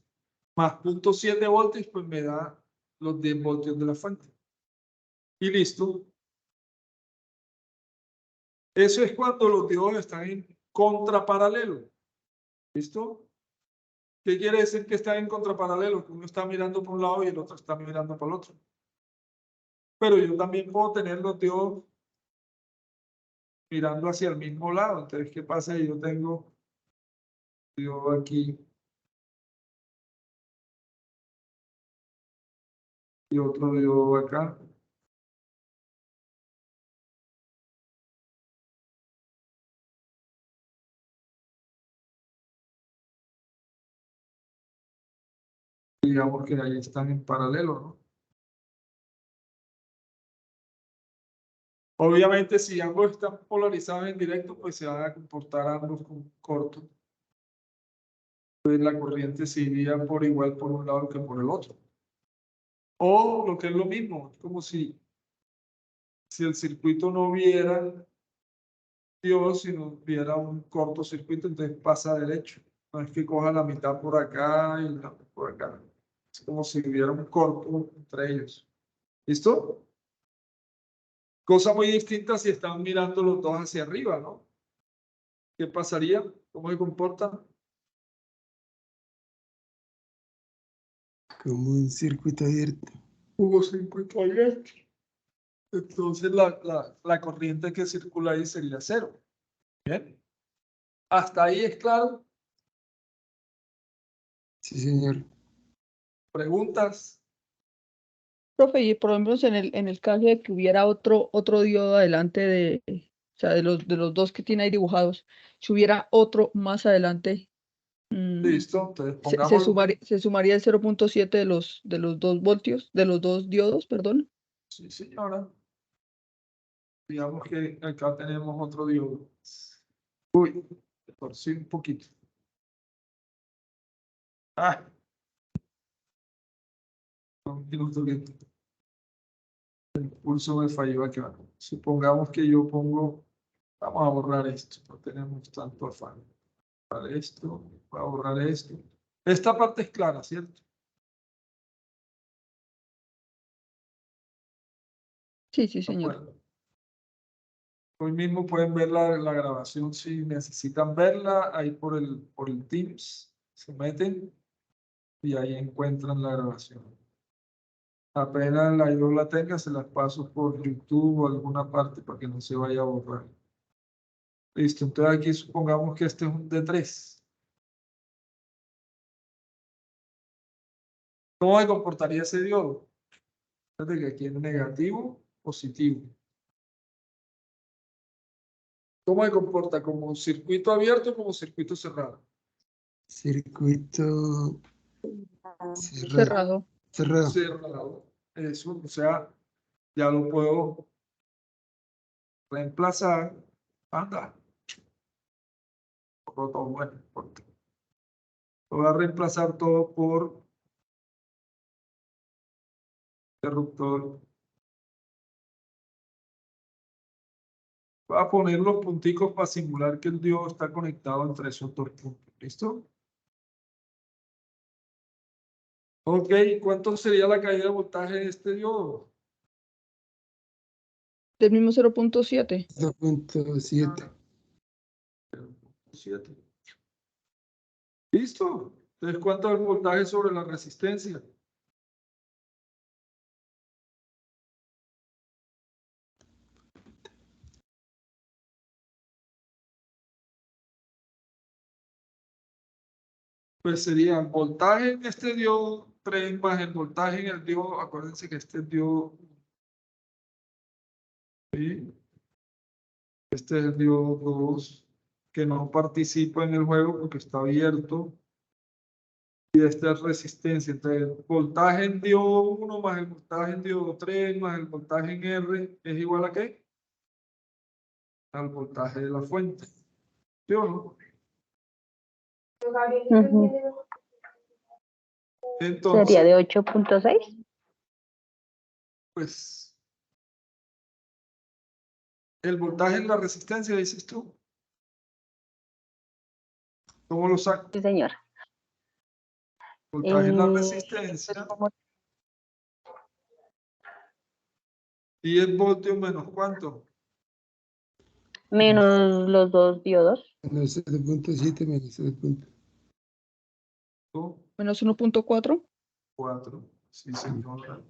más 0.7 voltios, pues me da los 10 voltios de la fuente. Y listo. Eso es cuando los diodos están en contraparalelo. ¿Listo? ¿Qué quiere decir que están en contraparalelo? Que uno está mirando por un lado y el otro está mirando por el otro. Pero yo también puedo tener los diodos mirando hacia el mismo lado. Entonces, ¿qué pasa? Yo tengo diodo aquí y otro diodo acá. Digamos que ahí están en paralelo, ¿no? Obviamente, si ambos están polarizados en directo, pues se van a comportar ambos con corto. Entonces la corriente se iría por igual por un lado que por el otro. O lo que es lo mismo, como si el circuito no viera Dios, sino viera un cortocircuito, entonces pasa derecho. No es que coja la mitad por acá y la mitad por acá. Es como si hubiera un corto entre ellos. ¿Listo? Cosa muy distinta si están mirando los dos hacia arriba, ¿no? ¿Qué pasaría? ¿Cómo se comporta? Como un circuito abierto. Hubo circuito abierto. Entonces la corriente que circula ahí sería cero. Bien. ¿Hasta ahí es claro? Sí, señor. ¿Preguntas? Profe, y por ejemplo, en el caso de que hubiera otro diodo adelante o sea, de los dos que tiene ahí dibujados, si hubiera otro más adelante, Listo. Entonces se sumaría el 0.7 de los 2 voltios, de los 2 diodos, perdón. Sí, señora. Digamos que acá tenemos otro diodo. Uy, torcí un poquito. Ah. Un minuto que el pulso me falló acá. Supongamos que yo pongo, vamos a borrar esto, no tenemos tanto afán. Borrar esto, voy a borrar esto. Esta parte es clara, ¿cierto? Sí, sí, De señor. acuerdo. Hoy mismo pueden ver la grabación si necesitan verla, ahí por el Teams, se meten y ahí encuentran la grabación. Apenas yo la tenga, se las paso por YouTube o alguna parte para que no se vaya a borrar. Listo, entonces aquí supongamos que este es un D3. ¿Cómo se comportaría ese diodo? Fíjate que aquí es negativo, positivo. ¿Cómo se comporta? ¿Como circuito abierto o como circuito cerrado? Circuito Cerrado. cerrado. Cerrado. Eso, o sea, ya lo puedo reemplazar. Anda. Todo bueno. Lo voy a reemplazar todo por interruptor. Voy a poner los punticos para simular que el diodo está conectado entre esos dos puntos. ¿Listo? Ok, ¿cuánto sería la caída de voltaje de este diodo? Del mismo 0.7. 0.7. 7. ¿Listo? Entonces, ¿cuánto es el voltaje sobre la resistencia? Pues sería el voltaje en este diodo 3 más el voltaje en el diodo. Acuérdense que este es diodo. ¿Sí? Este es el diodo 2 que no participa en el juego porque está abierto. Y esta es resistencia. Entonces, el voltaje en diodo 1 más el voltaje en diodo 3 más el voltaje en R es igual a ¿qué? Al voltaje de la fuente. ¿Sí o no? Entonces, Sería de 8.6. pues, el voltaje en la resistencia, dices tú. ¿Cómo lo saco? Sí, señor. Voltaje en la Pues resistencia. como 10 voltios menos ¿cuánto? menos los dos diodos. Menos 0.7 menos 0.4. Menos 1.4. 4. Sí, señora.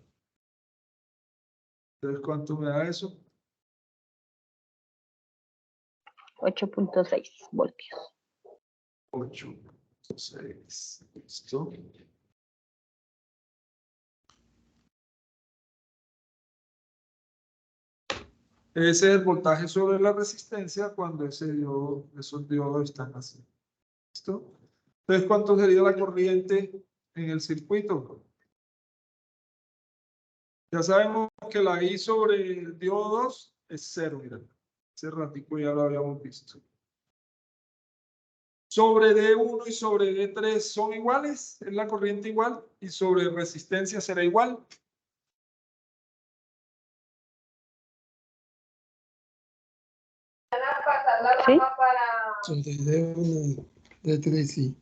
Entonces, ¿cuánto me da eso? 8.6 voltios. 8. 6. ¿Listo? Ese es el voltaje sobre la resistencia cuando esos diodos están así. ¿Listo? Entonces, ¿cuánto sería la corriente en el circuito? Ya sabemos que la I sobre el diodo 2 es 0, mira. Ese ratico ya lo habíamos visto. Sobre D1 y sobre D3 son iguales, es la corriente igual, y sobre resistencia será igual. ¿Sí? Sobre D1 y D3, sí.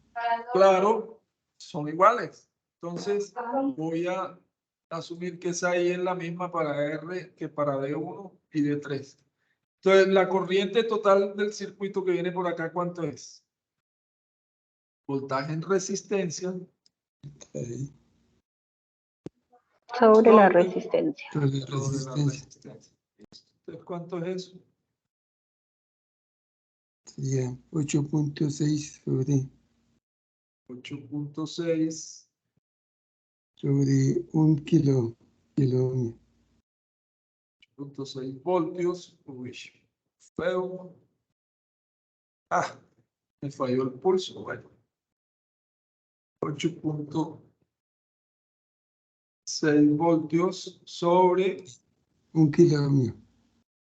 Claro, son iguales. Entonces, voy a asumir que esa I es la misma para R que para D1 y D3. Entonces, la corriente total del circuito que viene por acá, ¿cuánto es? Voltaje en resistencia. Ahí, Sobre la resistencia. sobre la Sobre la resistencia. resistencia. Entonces, ¿cuánto es eso? Sería 8.6 sobre 8.6 sobre 1 kilo ohmio. 8.6 voltios. Uy, feo. Ah, me falló el pulso. Bueno, 8.6 voltios sobre 1 kilo ohmio.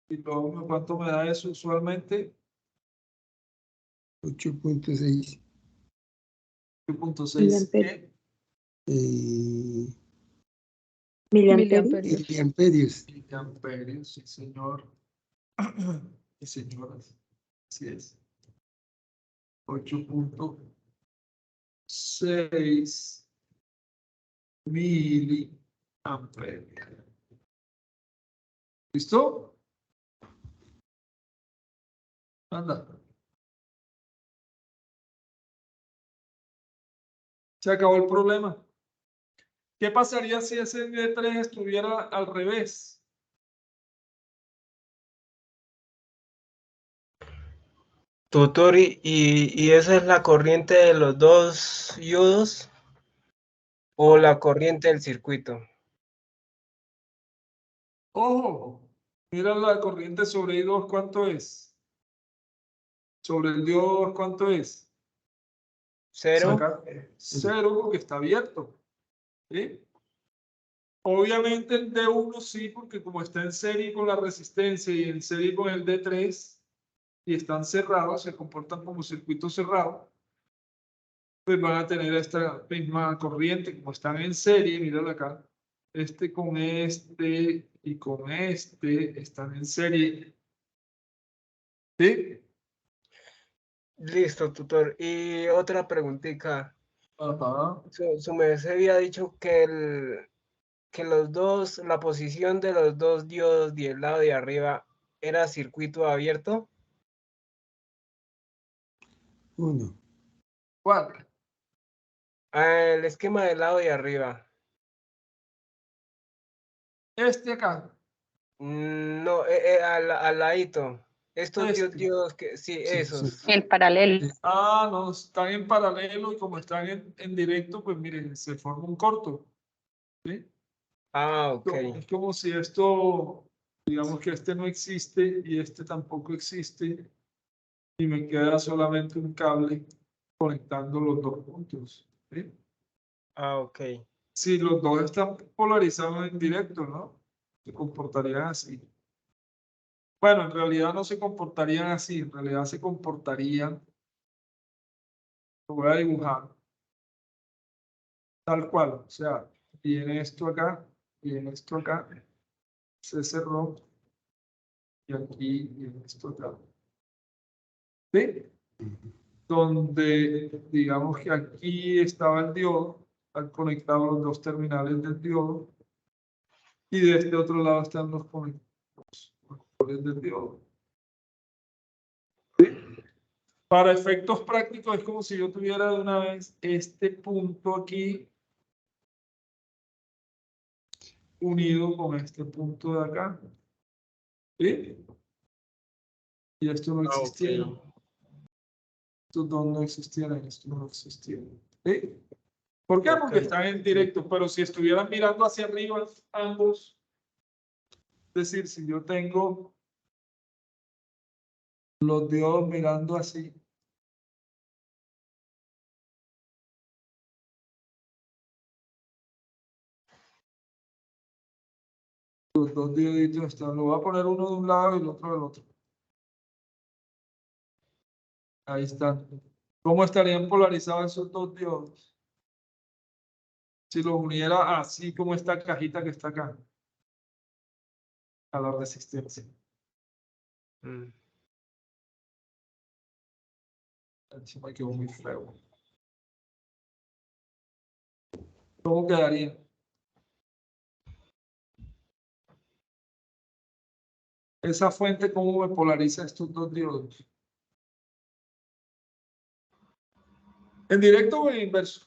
kiloohmio. ¿Cuánto me da eso usualmente? 8.6 8.6 ¿qué? Miliamperios. miliamperios. Miliamperios, sí, señor. Y señoras, así es. 8.6 miliamperios. ¿Listo? Anda. Se acabó el problema. ¿Qué pasaría si ese D3 estuviera al revés? Tutor, y esa es la corriente de los dos yodos o la corriente del circuito. Ojo, mira la corriente sobre I2, ¿cuánto es? Sobre el diodo, ¿cuánto es? 0. Saca 0 porque está abierto. ¿Sí? Obviamente el D1 sí, porque como está en serie con la resistencia y en serie con el D3 y están cerrados, se comportan como circuito cerrado, pues van a tener esta misma corriente, como están en serie, míralo acá, este con este y con este están en serie. ¿Sí? Listo, tutor. Y otra preguntita. Ajá. Su merced había dicho que los dos, la posición de los dos diodos del lado de arriba era circuito abierto. 1. ¿Cuál? El esquema del lado de arriba. Este acá. No, al ladito. Estos Este. diodos que, sí, Sí, esos. El paralelo. Ah, no, están en paralelo y como están en directo, pues miren, se forma un corto. ¿Sí? Ah, ok. Es como si esto, digamos que este no existe y este tampoco existe y me queda solamente un cable conectando los dos puntos. ¿Sí? Ah, ok. Si los dos están polarizados en directo, ¿no? Se comportarían así. Bueno, en realidad no se comportarían así, en realidad se comportarían, lo voy a dibujar, tal cual. O sea, viene esto acá, viene esto acá, se cerró y aquí viene esto acá. ¿Sí? Donde digamos que aquí estaba el diodo, están conectados los dos terminales del diodo y de este otro lado están los conectores del diodo. ¿Sí? Para efectos prácticos es como si yo tuviera de una vez este punto aquí unido con este punto de acá. ¿Sí? Y esto no Ah, existía. ok. Estos dos no existieran, esto no existía. ¿Sí? ¿Por qué? Ok. Porque están en directo, pero si estuvieran mirando hacia arriba ambos, es decir, si yo tengo los diodos mirando así, los dos dioditos están, lo voy a poner uno de un lado y el otro del otro. Ahí están. ¿Cómo estarían polarizados esos dos diodos? Si los uniera así como esta cajita que está acá, a la resistencia. Mm. Encima quedó muy feo. ¿Cómo quedaría? Esa fuente, ¿cómo me polariza estos dos diodos? En directo o en inverso.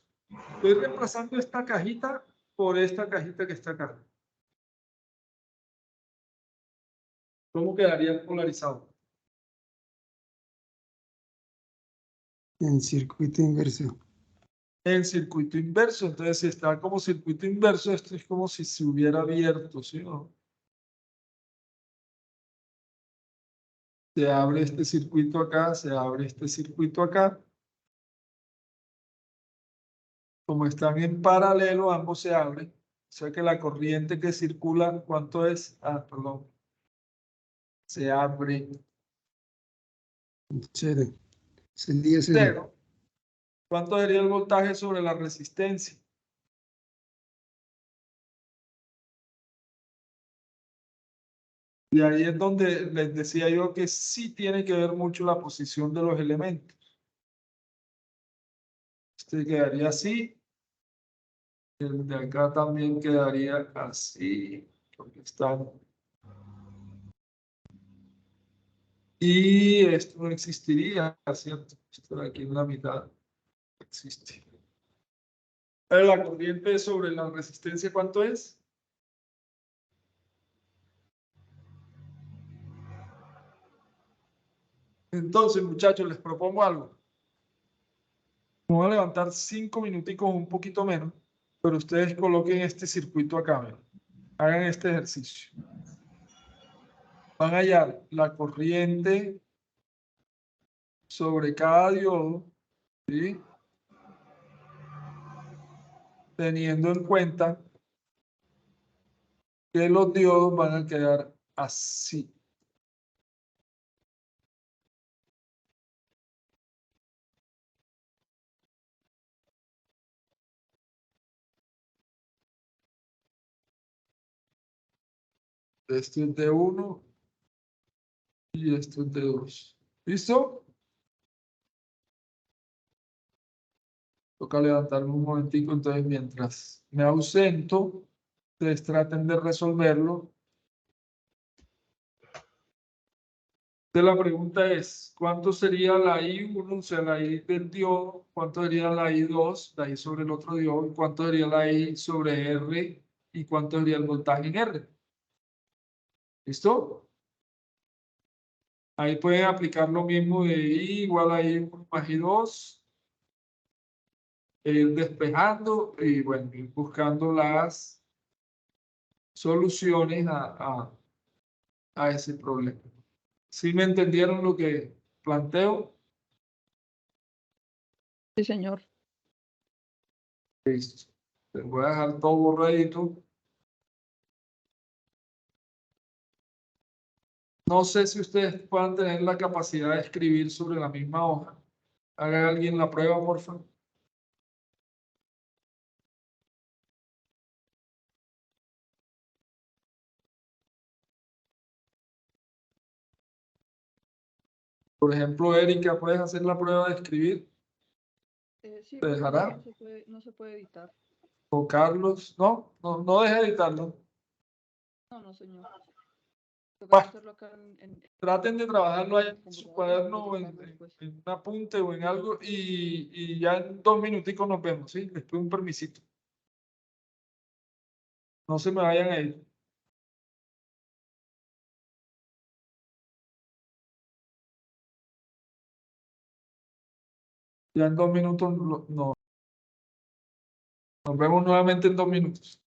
Estoy reemplazando esta cajita por esta cajita que está acá. ¿Cómo quedaría polarizado? En circuito inverso. En circuito inverso. Entonces, si está como circuito inverso, esto es como si se hubiera abierto, ¿sí o no? Se abre este circuito acá, se abre este circuito acá. Como están en paralelo, ambos se abren. O sea que la corriente que circula, ¿cuánto es? Ah, perdón. Se abre 0. Sería 0. 0. ¿Cuánto sería el voltaje sobre la resistencia? Y ahí es donde les decía yo que sí tiene que ver mucho la posición de los elementos. Este quedaría así. El de acá también quedaría así, porque están. Y esto no existiría, ¿cierto? Esto de aquí en la mitad no existe. La corriente sobre la resistencia, ¿cuánto es? Entonces, muchachos, les propongo algo. Vamos a levantar 5 minuticos, un poquito menos, pero ustedes coloquen este circuito acá, ¿ven? Hagan este ejercicio. van a hallar la corriente sobre cada diodo, ¿sí? Teniendo en cuenta que los diodos van a quedar así. Esto es de 1 y esto es de 2. ¿Listo? Toca levantarme un momentico, entonces mientras me ausento, ustedes traten de resolverlo. Entonces la pregunta es, ¿cuánto sería la I1, o sea, la I del diodo? ¿Cuánto sería la I2, la I sobre el otro diodo? ¿Cuánto sería la I sobre R? ¿Y cuánto sería el voltaje en R? ¿Listo? Ahí pueden aplicar lo mismo de I igual a I1 más I2. E ir despejando y bueno, ir buscando las soluciones a ese problema. ¿Sí me entendieron lo que planteo? Sí, señor. Listo. Les voy a dejar todo borradito. No sé si ustedes puedan tener la capacidad de escribir sobre la misma hoja. Haga alguien la prueba, por favor. Por ejemplo, Erika, ¿puedes hacer la prueba de escribir? Sí, ¿Te pero dejará? no se puede editar. ¿O Carlos? No, no deje editarlo. No, señor. Toca Bueno, hacerlo acá traten de trabajarlo ahí en su computador y cuaderno o editarlo después. en un apunte o en algo y ya en 2 minuticos nos vemos, ¿sí? Les pido un permisito. No se me vayan a ir. Ya en 2 minutos no. Nos vemos nuevamente en 2 minutos.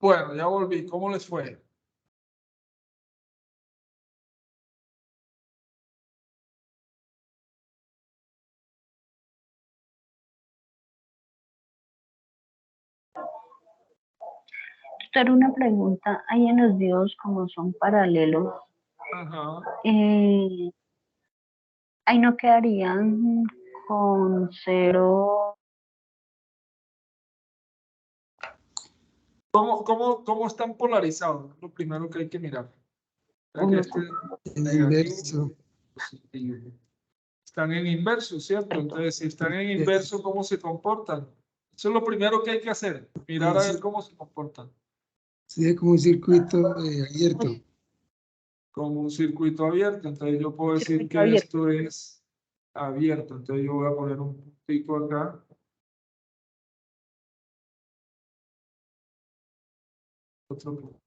Bueno, ya volví. ¿Cómo les fue? Solo una pregunta, ahí en los diodos como son paralelos, Ajá. ahí no quedarían con 0. ¿Cómo están polarizados? Lo primero que hay que mirar. Ya que este En negativo, inverso. positivo. Están en inverso, ¿cierto? Entonces, si están en inverso, ¿cómo se comportan? Eso es lo primero que hay que hacer, mirar a ver cómo se comportan. Sería como un circuito abierto. Como un circuito abierto. Entonces, yo puedo decir Circuito que abierto. esto es abierto. Entonces, yo voy a poner un puntico acá. Otro punto.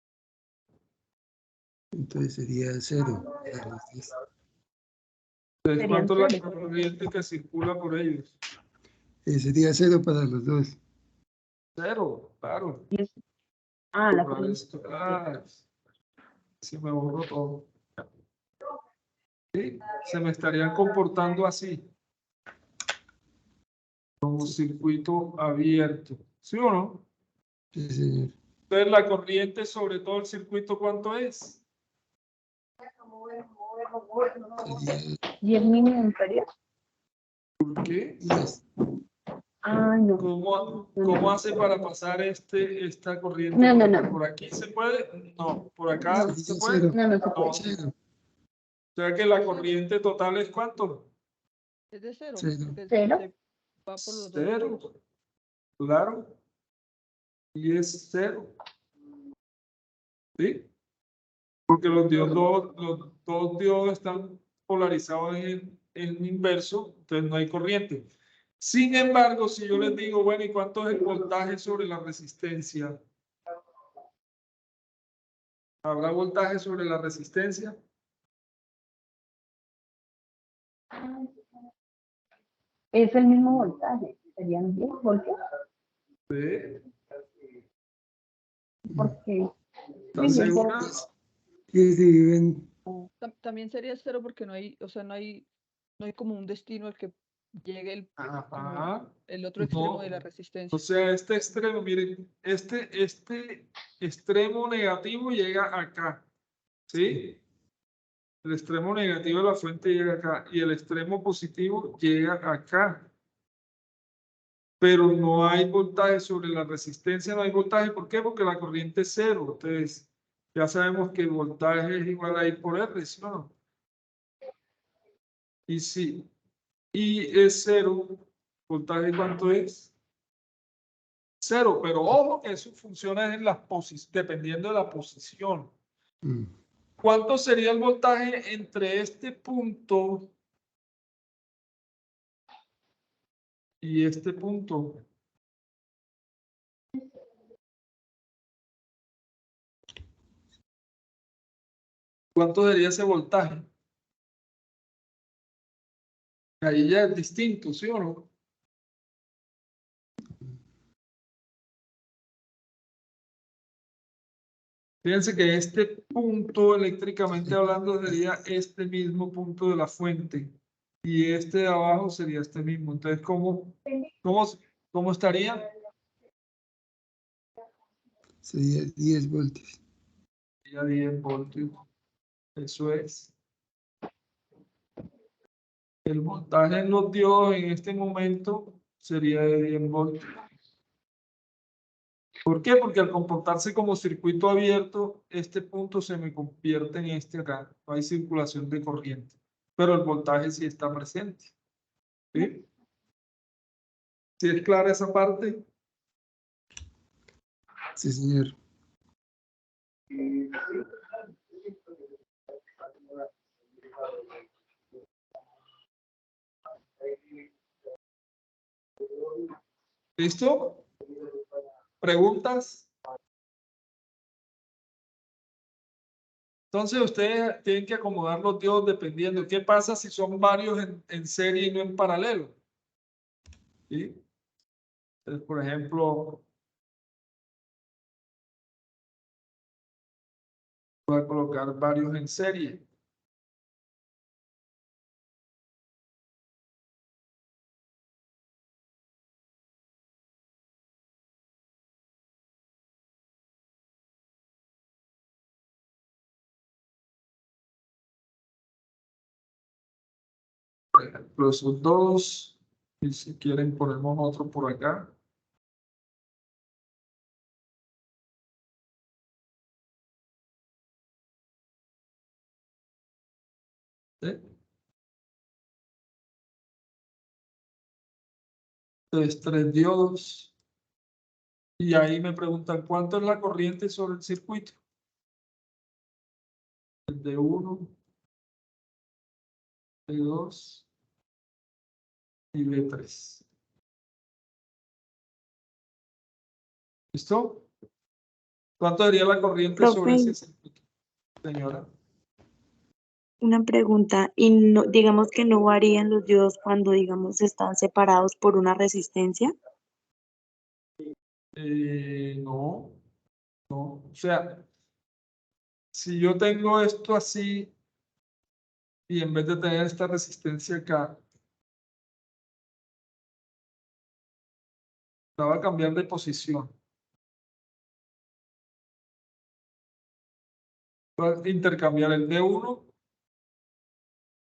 Entonces sería 0. Entonces, Serían ¿cuánto es la cero. corriente que circula por ellos? Sería 0 para los dos. 0, claro. La Borrar corriente. esto. Se me borró todo. Sí, se me estarían comportando así, como un circuito abierto. ¿Sí o no? Sí, señor. Entonces, la corriente sobre todo el circuito, ¿cuánto es? Sería 10 miliamperios. ¿Por qué? 10. Ay, no. ¿Cómo hace para pasar esta corriente? No. ¿Por aquí se puede? No. ¿Por acá No. se Sería puede? 0. No se puede. No. 0. O sea que la corriente total es ¿cuánto? Es de 0, 0. porque ¿Cero? se va por los dos Cero. extremos. Claro. Y es 0. ¿Sí? Porque los dos diodos están polarizados en inverso, entonces no hay corriente. Sin embargo, si yo les digo, bueno, ¿y cuánto es el voltaje sobre la resistencia? ¿Habrá voltaje sobre la resistencia? Es el mismo voltaje. Serían 10 voltios. Sí. Porque ¿Estás segura? Que se viven. También sería 0 porque no hay, o sea, no hay como un destino al que llegue como Ajá. el otro extremo de la No. resistencia. O sea, este extremo, miren, este extremo negativo llega acá, ¿sí? El extremo negativo de la fuente llega acá y el extremo positivo llega acá. Pero no hay voltaje sobre la resistencia, no hay voltaje. ¿Por qué? Porque la corriente es 0. Entonces, ya sabemos que el voltaje es igual a I por R, ¿sí o no? Y si I es 0, ¿voltaje cuánto es? 0, pero ojo que eso funciona en las dependiendo de la posición. ¿Cuánto sería el voltaje entre este punto y este punto? ¿Cuánto sería ese voltaje? Ahí ya es distinto, ¿sí o no? Fíjense que este punto eléctricamente hablando sería este mismo punto de la fuente y este de abajo sería este mismo. Entonces, ¿cómo estaría? Sería 10 voltios. Sería 10 voltios. Eso es. El voltaje en los diodos en este momento sería de 10 voltios. ¿Por qué? Porque al comportarse como circuito abierto, este punto se me convierte en este acá. No hay circulación de corriente, pero el voltaje sí está presente. ¿Sí? ¿Sí es clara esa parte? Sí, señor. ¿Listo? ¿Preguntas? Entonces ustedes tienen que acomodar los diodos dependiendo. ¿Qué pasa si son varios en serie y no en paralelo? ¿Sí? Entonces, por ejemplo, voy a colocar varios en serie. por ejemplo, esos dos. Y si quieren ponemos otro por acá. ¿Sí? Entonces, 3 diodos. Y ahí me preguntan, ¿cuánto es la corriente sobre el circuito? De 1, de 2 y de 3. ¿Listo? ¿Cuánto sería la corriente sobre Profe, ese circuito, señora? una pregunta, y no, digamos que no varían los diodos cuando, digamos, están separados por una resistencia. No, no. O sea, si yo tengo esto así y en vez de tener esta resistencia acá, la va a cambiar de posición. Va a intercambiar el D1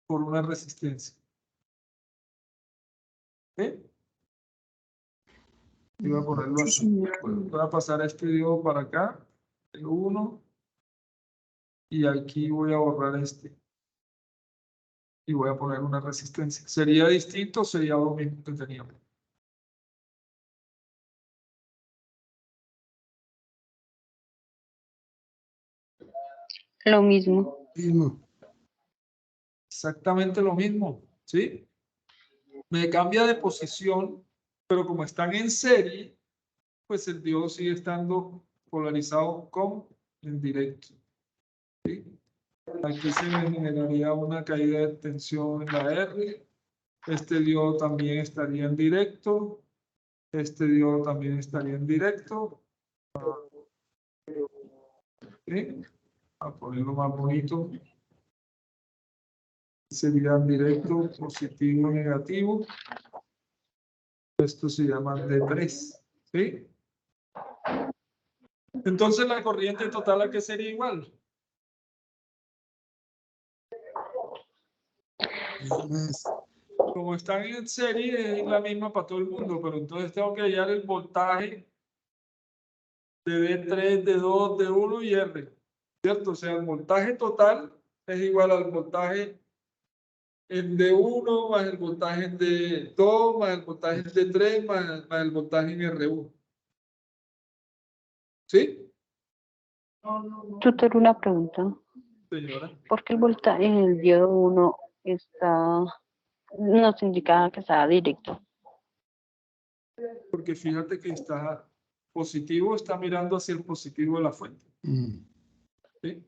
por una resistencia. ¿Sí? Y voy a ponerlo Sí, así. señor. Bueno, voy a pasar este diodo para acá, el 1, y aquí voy a borrar este. Y voy a poner una resistencia. ¿Sería distinto o sería lo mismo que teníamos? Lo mismo. Mismo. Exactamente lo mismo, ¿sí? Me cambia de posición, pero como están en serie, pues el diodo sigue estando polarizado con el directo. ¿Sí? Aquí se me generaría una caída de tensión en la R. Este diodo también estaría en directo. Este diodo también estaría en directo. ¿Sí? A ponerlo más bonito. Sería en directo, positivo, negativo. Esto se llama D3. ¿Sí? Entonces la corriente total, ¿a qué sería igual? Más. Como están en serie, es la misma para todo el mundo, pero entonces tengo que hallar el voltaje de D3, D2, D1 y R, ¿cierto? O sea, el voltaje total es igual al voltaje en D1 más el voltaje en D2 más el voltaje en D3 más el voltaje en R1. ¿Sí? Tutor, una pregunta. Señora. ¿Por qué el voltaje en el diodo 1 nos indica que está directo? Porque fíjate que está positivo, está mirando hacia el positivo de la fuente. ¿Sí?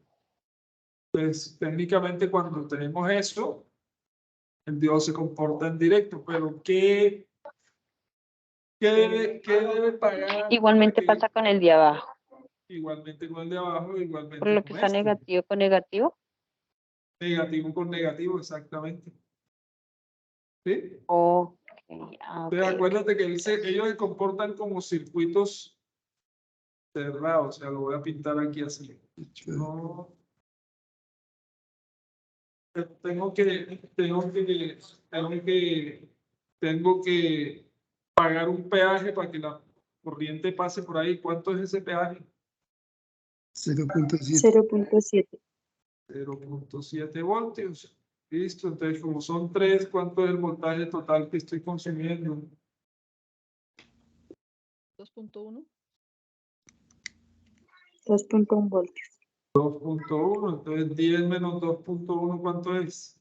Entonces, técnicamente cuando tenemos eso, el diodo se comporta en directo, pero ¿qué debe pagar? Igualmente pasa con el de abajo. Igualmente con el de abajo, Por igualmente lo que con está este. negativo con negativo. Negativo con negativo, exactamente. ¿Sí? Ok. Entonces, acuérdate que ellos se comportan como circuitos cerrados. O sea, lo voy a pintar aquí así. No. Tengo que pagar un peaje para que la corriente pase por ahí. ¿Cuánto es ese peaje? 0.7. 0.7. 0.7 voltios. Listo, entonces como son 3, ¿cuánto es el voltaje total que estoy consumiendo? 2.1. 2.1 voltios. 2.1, entonces 10 menos 2.1, ¿cuánto es?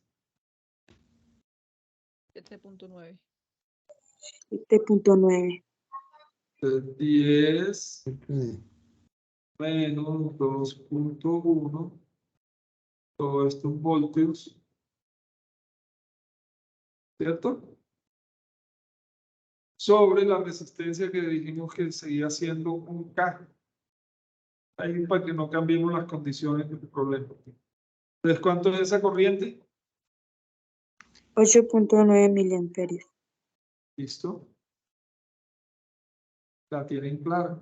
7.9. 7.9. Entonces 10 menos 2.1, todo esto en voltios, ¿cierto? Sobre la resistencia que dijimos que seguía siendo un K. Ahí para que no cambiemos las condiciones del problema. Entonces, ¿cuánto es esa corriente? 8.9 miliamperios. ¿Listo? ¿La tienen clara?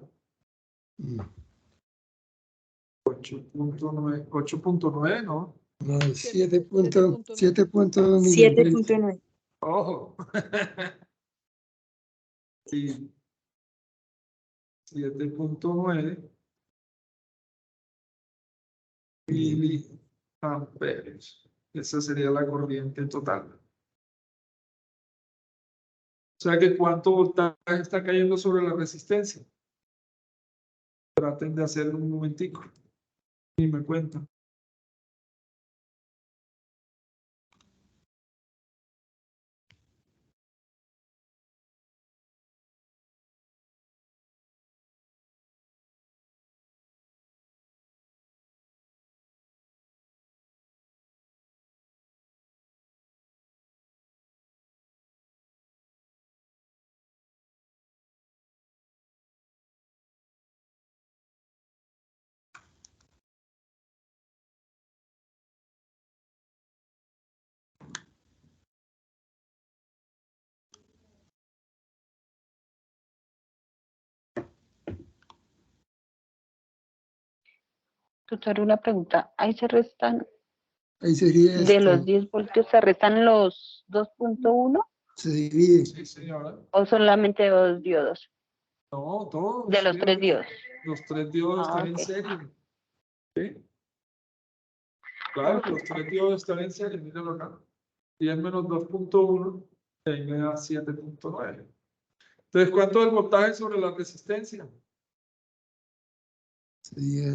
8.9, 8.9, ¿no? No, 7.9. 7.1 miliamperes. 7.9. Ojo. Sí. 7.9 miliamperios. Esa sería la corriente total. O sea que cuánto voltaje está cayendo sobre la resistencia. Traten de hacerlo un momentico. Y me cuentan. Tutor, una pregunta. Ahí se restan, Ahí sería de los esto. 10 voltios, ¿se restan los 2.1 Se divide. Sí, señora. o solamente 2 diodos? No, todos. De los 3 diodos. Los 3 diodos Ah, están en ok. serie. ¿Sí? Claro, los 3 diodos están en serie. Míralo acá. 10 menos 2.1, ahí me da 7.9. Entonces, ¿cuánto es el voltaje sobre la resistencia? Sería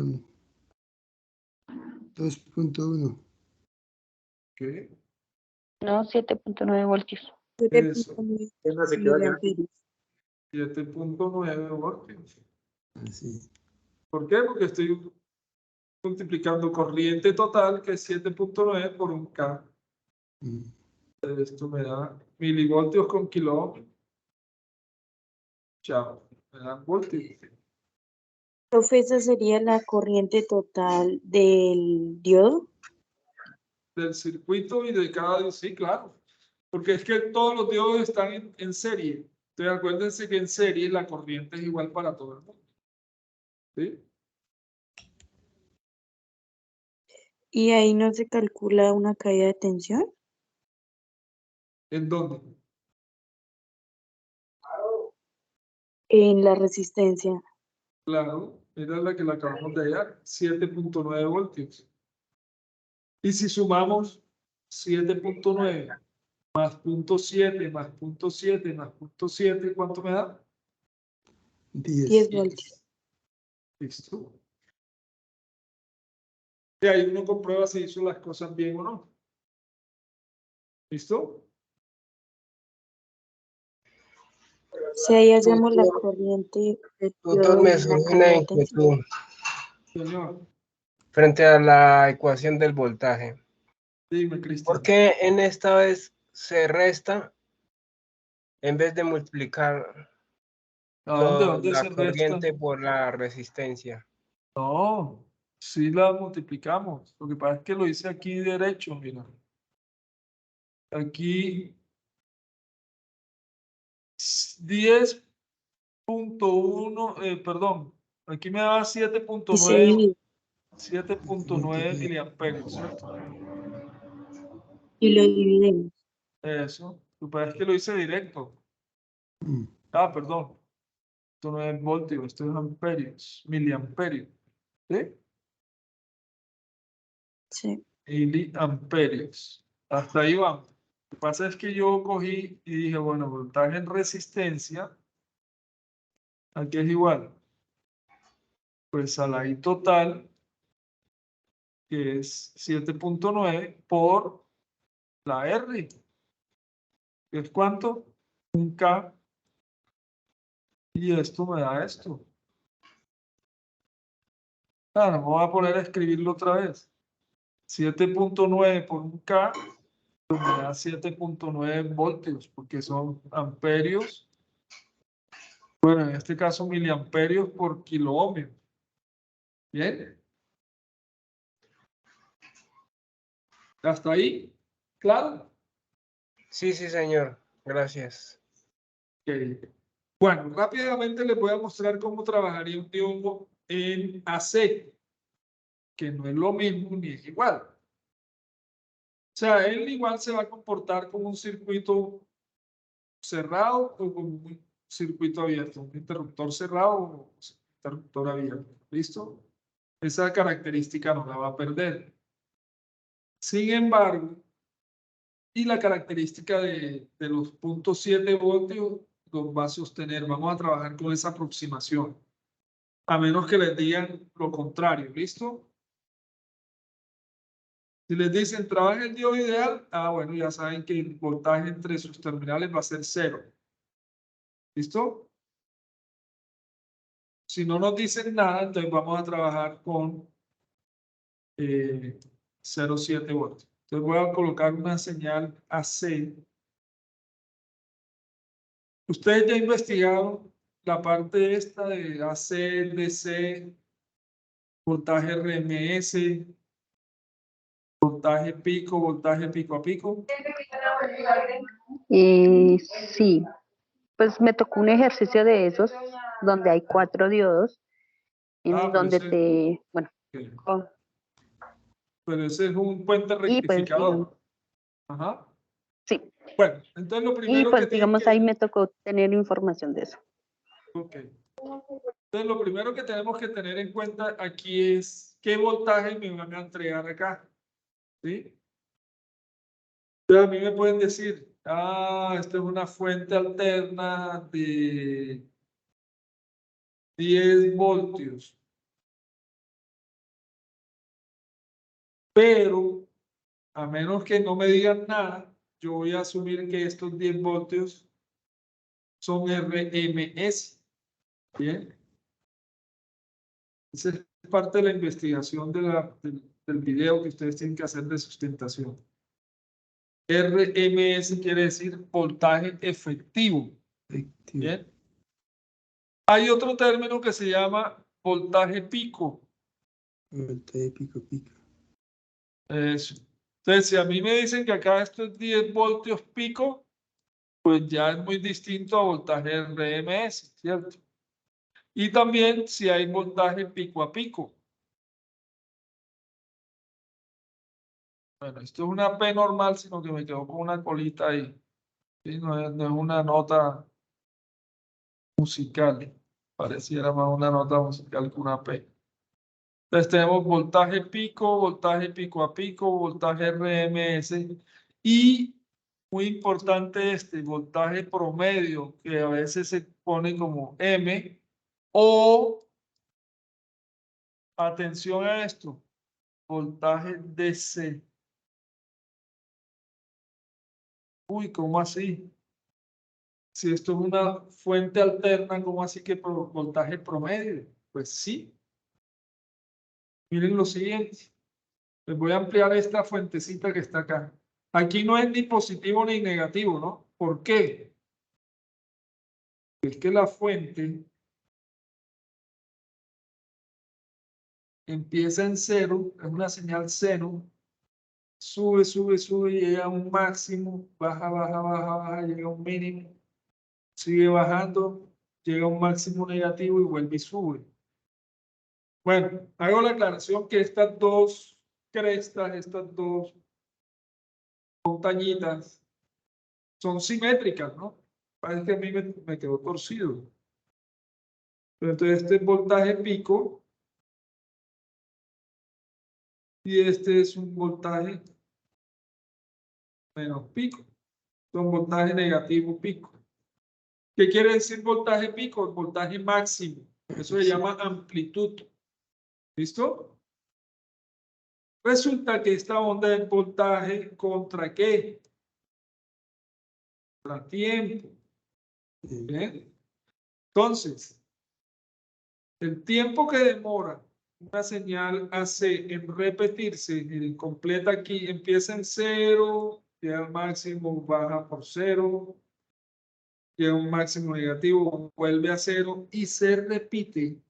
2.1. ¿Qué? No, 7.9 voltios. Eso. 7.9 miliamperios. 7.9 voltios. Así. ¿Por qué? Porque estoy multiplicando corriente total, que es 7.9 por un K. Mm. Esto me da milivoltios con kiloohmios. Chao. Me dan voltios. Profe, esa sería la corriente total del diodo. Del circuito y de cada diodo. Sí, claro. Porque es que todos los diodos están en serie. Entonces, acuérdense que en serie la corriente es igual para todo el mundo. ¿Sí? Y ahí no se calcula una caída de tensión. ¿En dónde? En la resistencia. Claro, era la que la acabamos de hallar, 7.9 voltios. Y si sumamos 7.9 más 0.7 más 0.7 más 0.7, ¿cuánto me da? 10 10. voltios. Listo. Y ahí uno comprueba si hizo las cosas bien o no. ¿Listo? Si ahí hallamos la corriente del Tutor, diodo me y la surge caída una de tensión. inquietud Señor, frente a la ecuación del voltaje. dime, ¿Por Cristian. qué en esta vez se resta en vez de multiplicar ¿A dónde la se resta? corriente por la resistencia? No, sí la multiplicamos. Lo que pasa es que lo hice aquí derecho, mira. Aquí 10.1, perdón, aquí me da Y se 7.9 divide. 7.9 miliamperios, ¿cierto? Y lo dividimos. Eso. Lo que pasa es que lo hice directo. Mm. Ah, perdón. Esto no es voltios, esto es amperios, miliamperios. ¿Sí? Sí. Miliamperios. Hasta ahí vamos. Lo que pasa es que yo cogí y dije, bueno, voltaje en resistencia, aquí es igual. Pues a la I total, que es 7.9 por la R. ¿Que es cuánto? Un K. Y esto me da esto. Claro, me voy a poner a escribirlo otra vez. 7.9 por un K, pues me da 7.9 voltios, porque son amperios. Bueno, en este caso miliamperios por kiloohmio. Bien. ¿Hasta ahí? ¿Claro? Sí, sí, señor. Gracias. Ok. Bueno, rápidamente les voy a mostrar cómo trabajaría un diodo en AC, que no es lo mismo ni es igual. sea, él igual se va a comportar como un circuito cerrado o como un circuito abierto, un interruptor cerrado o un interruptor abierto. ¿Listo? Esa característica no la va a perder. Sin embargo, y la característica de los 0.7 voltios los va a sostener. Vamos a trabajar con esa aproximación. A menos que les digan lo contrario. ¿Listo? Si les dicen trabaja el diodo ideal, bueno, ya saben que el voltaje entre sus terminales va a ser 0. ¿Listo? Si no nos dicen nada, entonces vamos a trabajar con 0.7 voltios. Entonces voy a colocar una señal AC. Ustedes ya investigaron la parte esta de AC, DC, voltaje RMS, voltaje pico a pico. Sí, pues me tocó un ejercicio de esos donde hay 4 diodos, en Pero donde pero ese es un puente y pues digamos, rectificador. Ajá. sí, Bueno, entonces lo y primero que pues tienen digamos ahí me tocó tener información de eso. Ok. Entonces lo primero que tenemos que tener en cuenta aquí es qué voltaje me van a entregar acá. ¿Sí? Entonces a mí me pueden decir, esta es una fuente alterna de 10 voltios. Pero, a menos que no me digan nada, yo voy a asumir que estos 10 voltios son RMS. Bien. Esa es parte de la investigación del video que ustedes tienen que hacer de sustentación. RMS quiere decir voltaje efectivo. Bien. Hay otro término que se llama voltaje pico. Voltaje pico. Eso. Entonces, si a mí me dicen que acá esto es 10 voltios pico, pues ya es muy distinto a voltaje RMS, ¿cierto? Y también si hay voltaje pico a pico. Bueno, esto es una P normal, sino que me quedó con una colita ahí. ¿Sí? No es una nota musical. Pareciera más una nota musical que una P. Entonces tenemos voltaje pico a pico, voltaje RMS y muy importante voltaje promedio, que a veces se pone como M o, atención a esto, voltaje DC. Uy, ¿cómo así? Si esto es una fuente alterna, ¿cómo así que voltaje promedio? Pues sí. Miren lo siguiente. Les voy a ampliar esta fuentecita que está acá. Aquí no es ni positivo ni negativo, ¿no? ¿Por qué? Es que la fuente empieza en 0, es una señal 0, sube, llega a un máximo, baja, llega a un mínimo, sigue bajando, llega a un máximo negativo y vuelve y sube. Bueno, hago la aclaración que estas dos crestas, estas dos montañitas, son simétricas, ¿no? Parece que a mí me quedó torcido. Pero entonces este es voltaje pico y este es un voltaje menos pico. Son voltaje negativo pico. ¿Qué quiere decir voltaje pico? Voltaje máximo. Eso se llama amplitud. ¿Listo? Resulta que esta onda es voltaje ¿contra qué? Contra tiempo. ¿Bien? Entonces, el tiempo que demora una señal AC en repetirse, completa aquí, empieza en 0, llega al máximo, baja por 0, llega a un máximo negativo, vuelve a 0 y se repite.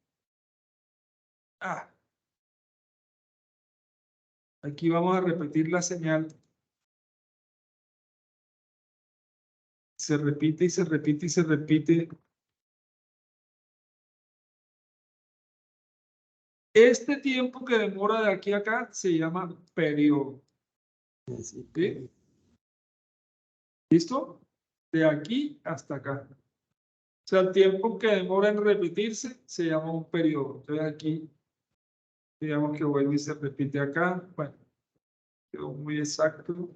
Aquí vamos a repetir la señal. Se repite y se repite y se repite. Este tiempo que demora de aquí a acá se llama periodo. Sí, ¿Sí? ¿Listo? De aquí hasta acá. O sea, el tiempo que demora en repetirse se llama un periodo. Entonces aquí, digamos que vuelve y se repite acá. Bueno, quedó muy exacto.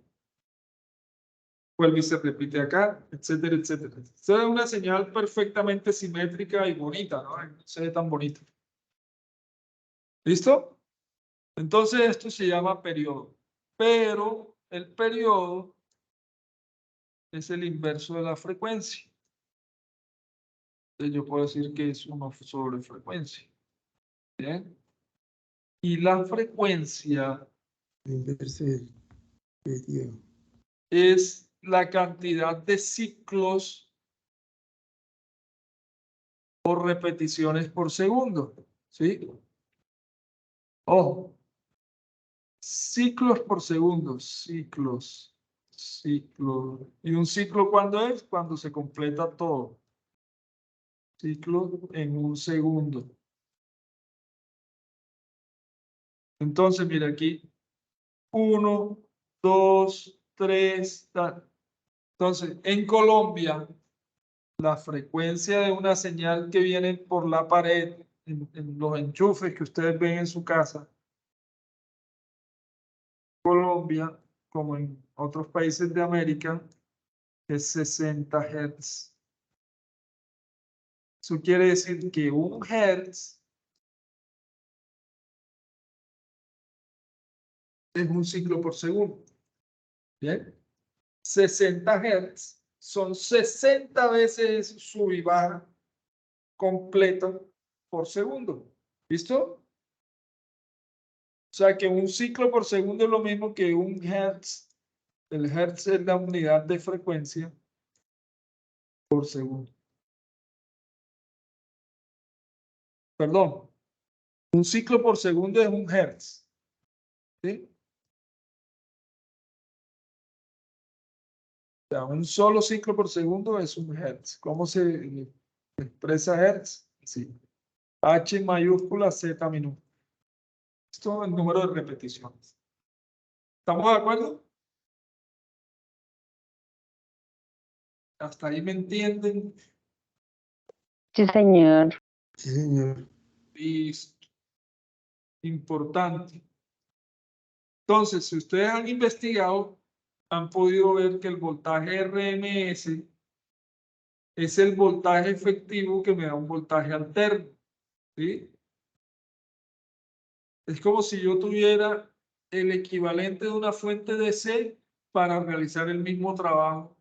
Vuelve y se repite acá, etcétera, etcétera. Esto es una señal perfectamente simétrica y bonita, ¿no? No se ve tan bonita. ¿Listo? Entonces esto se llama periodo. Pero el periodo es el inverso de la frecuencia. Entonces yo puedo decir que es 1 sobre frecuencia. ¿Bien? Y la frecuencia el inverso del periodo. es la cantidad de ciclos o repeticiones por segundo. ¿Sí? Ojo. Ciclos por segundo. Ciclos. Ciclos. ¿Y un ciclo cuándo es? Cuando se completa todo. Ciclo en un segundo. Entonces, mira aquí. 1, 2, 3. Entonces, en Colombia, la frecuencia de una señal que viene por la pared, en los enchufes que ustedes ven en su casa, Colombia, como en otros países de América, es 60 Hz. Eso quiere decir que 1 Hz es un ciclo por segundo. ¿Bien? 60 Hz son 60 veces sub y baja completa por segundo. ¿Listo? O sea que un ciclo por segundo es lo mismo que 1 Hz. El Hertz es la unidad de frecuencia por segundo. Perdón. Un ciclo por segundo es 1 Hertz. ¿Sí? O sea, un solo ciclo por segundo es 1 Hertz. ¿Cómo se expresa Hertz? Sí. H mayúscula, Z minúscula. Esto es el número de repeticiones. ¿Estamos de acuerdo? ¿Hasta ahí me entienden? Sí, señor. Sí, señor. Listo. Importante. Entonces, si ustedes han investigado, han podido ver que el voltaje RMS es el voltaje efectivo que me da un voltaje alterno. ¿Sí? Es como si yo tuviera el equivalente de una fuente DC para realizar el mismo trabajo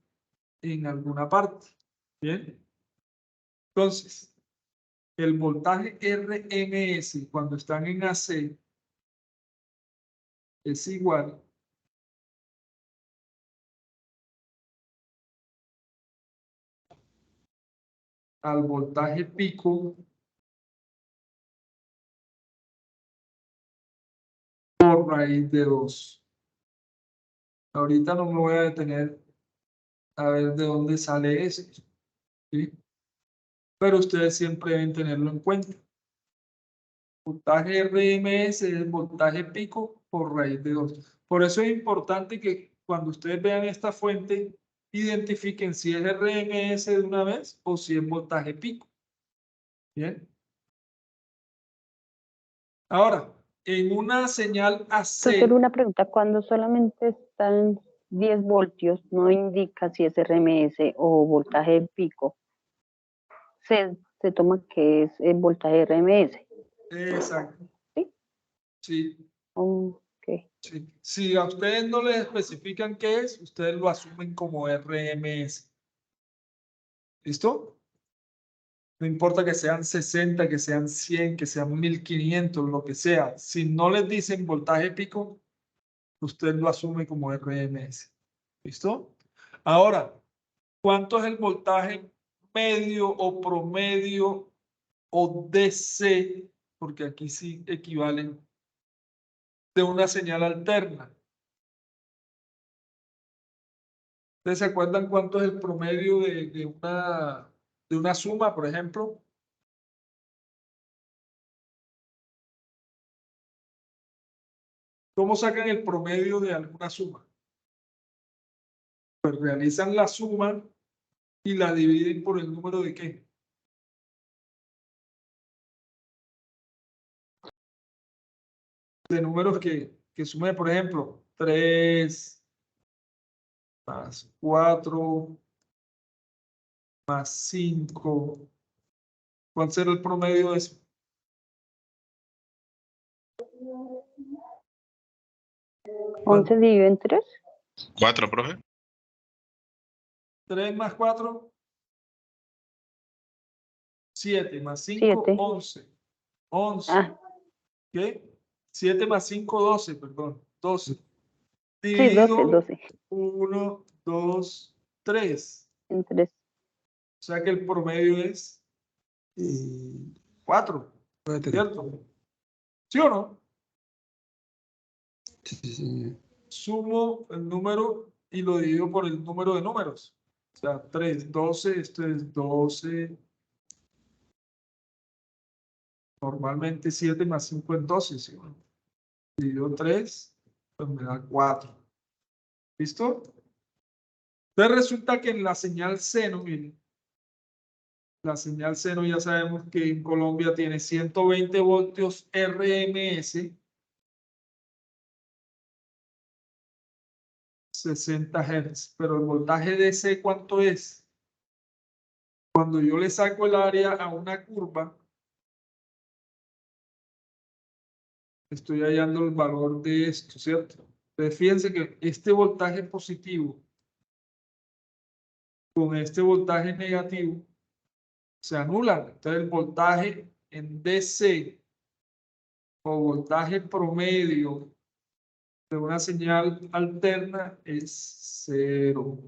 en alguna parte. ¿Bien? Entonces, el voltaje RMS cuando están en AC es igual al voltaje pico por raíz de 2. Ahorita no me voy a detener a ver de dónde sale eso, ¿sí? Pero ustedes siempre deben tenerlo en cuenta. Voltaje RMS es el voltaje pico por raíz de 2. Por eso es importante que cuando ustedes vean esta fuente, identifiquen si es RMS de una vez o si es voltaje pico. Bien. Ahora, en una señal Profesor, AC, una pregunta. Cuando solamente están 10 voltios, no indica si es RMS o voltaje pico. Se toma que es el voltaje RMS. exacto. ¿Sí? Sí, Ok. sí. Si a ustedes no les especifican qué es, ustedes lo asumen como RMS. ¿Listo? No importa que sean 60, que sean 100, que sean 1500, lo que sea. Si no les dicen voltaje pico, usted lo asume como RMS. ¿Listo? Ahora, ¿cuánto es el voltaje medio o promedio o DC? Porque aquí sí equivalen de una señal alterna. ¿Ustedes se acuerdan cuánto es el promedio de una suma, por ejemplo? ¿Cómo sacan el promedio de alguna suma? Pues realizan la suma y la dividen por el número de ¿qué? De números que sume, por ejemplo, 3 más 4 más 5. ¿Cuál será el promedio de eso? 11 dividido en 3. 4, profe. 3 más 4, 7 más 5, 7. 11. 11. Ah, ¿Qué? 7 más 5, 12, perdón. 12. sí, Dividido 12. 1, 2, 3. En 3. O sea que el promedio es 4, 4. ¿cierto? ¿Sí o no? Sí, señor. Sumo el número y lo divido por el número de números. O sea, 3, 12, esto es 12. Normalmente 7 más 5 es 12, ¿sí? Divido 3, pues me da 4. ¿Listo? Entonces resulta que en la señal seno, miren, la señal seno ya sabemos que en Colombia tiene 120 voltios RMS, 60 Hz, pero el voltaje DC, ¿cuánto es? Cuando yo le saco el área a una curva, estoy hallando el valor de esto, ¿cierto? Entonces fíjense que este voltaje positivo con este voltaje negativo se anulan. Entonces el voltaje en DC o voltaje promedio de una señal alterna es 0.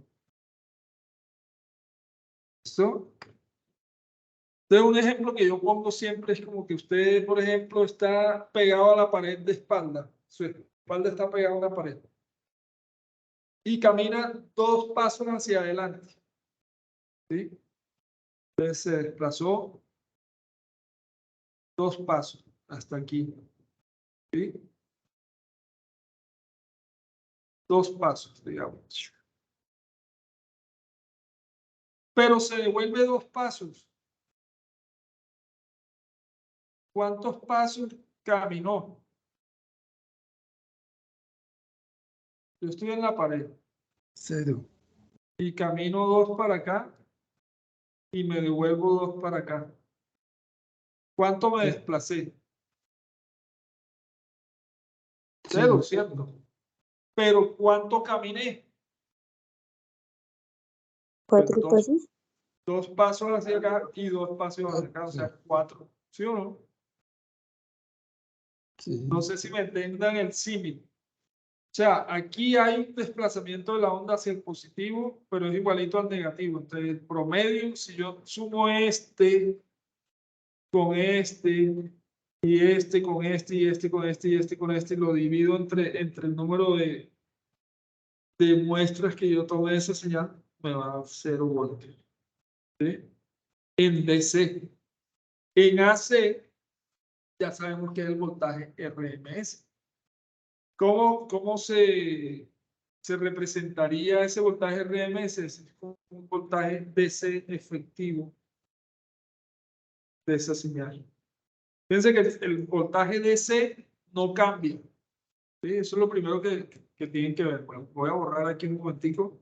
¿Listo? Entonces un ejemplo que yo pongo siempre es como que usted, por ejemplo, está pegado a la pared de espalda. Su espalda está pegada a una pared. Y camina 2 pasos hacia adelante. ¿Sí? Entonces se desplazó 2 pasos hasta aquí. ¿Sí? 2 pasos, digamos. Pero se devuelve 2 pasos. ¿Cuántos pasos caminó? Yo estoy en la pared 0. y camino 2 para acá y me devuelvo 2 para acá. ¿Cuánto me desplacé? 0, ¿cierto? Pero ¿cuánto caminé? 4 Pues pasos. 2 pasos hacia acá y 2 pasos hacia acá, o sea, 4. ¿Sí o no? Sí. No sé si me entendan el símil. O sea, aquí hay un desplazamiento de la onda hacia el positivo, pero es igualito al negativo. Entonces, el promedio, si yo sumo este con este, y este con este, y este con este, y este con este, y lo divido entre el número de muestras que yo tomé de esa señal, me va a dar 0 voltios. ¿Sí? En DC. En AC, ya sabemos que es el voltaje RMS. ¿Cómo se representaría ese voltaje RMS? Es un voltaje DC efectivo de esa señal. Fíjense que el voltaje DC no cambia. ¿Sí? Eso es lo primero que tienen que ver. Bueno, voy a borrar aquí un momentico.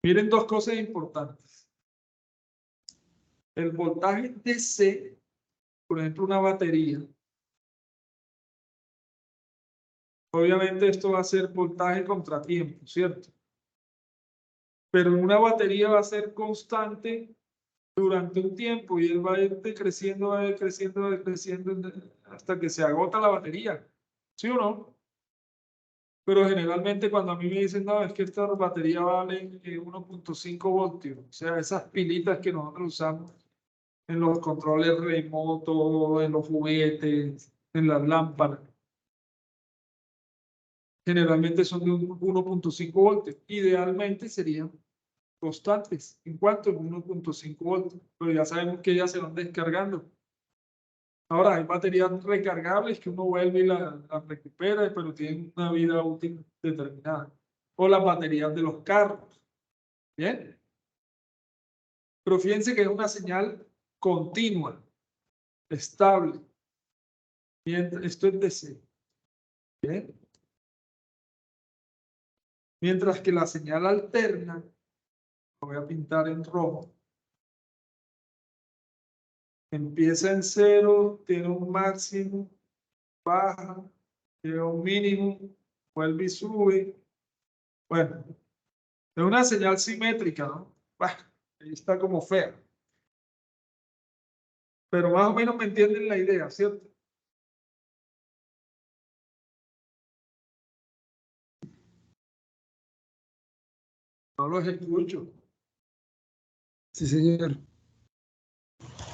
Miren 2 cosas importantes. El voltaje DC, por ejemplo, una batería. Obviamente esto va a ser voltaje contra tiempo, ¿cierto? Pero en una batería va a ser constante durante un tiempo y él va a ir decreciendo, va a ir creciendo, va a ir creciendo hasta que se agota la batería. ¿Sí o no? Pero generalmente cuando a mí me dicen, no, es que esta batería vale 1.5 voltios, o sea, esas pilitas que nosotros usamos en los controles remotos, en los juguetes, en las lámparas, generalmente son de 1.5 voltios. Idealmente serían constantes. ¿En cuánto? En 1.5 voltios. Pero ya sabemos que ellas se van descargando. Ahora, hay baterías recargables que uno vuelve y la recupera, pero tienen una vida útil determinada. o las baterías de los carros. ¿Bien? Pero fíjense que es una señal continua, estable. Esto es DC. ¿Bien? Mientras que la señal alterna, lo voy a pintar en rojo, empieza en 0, tiene un máximo, baja, tiene un mínimo, vuelve y sube. Bueno, es una señal simétrica, ¿no? Bueno, ahí está como fea. Pero más o menos me entienden la idea, ¿cierto? No los escucho. Sí, señor.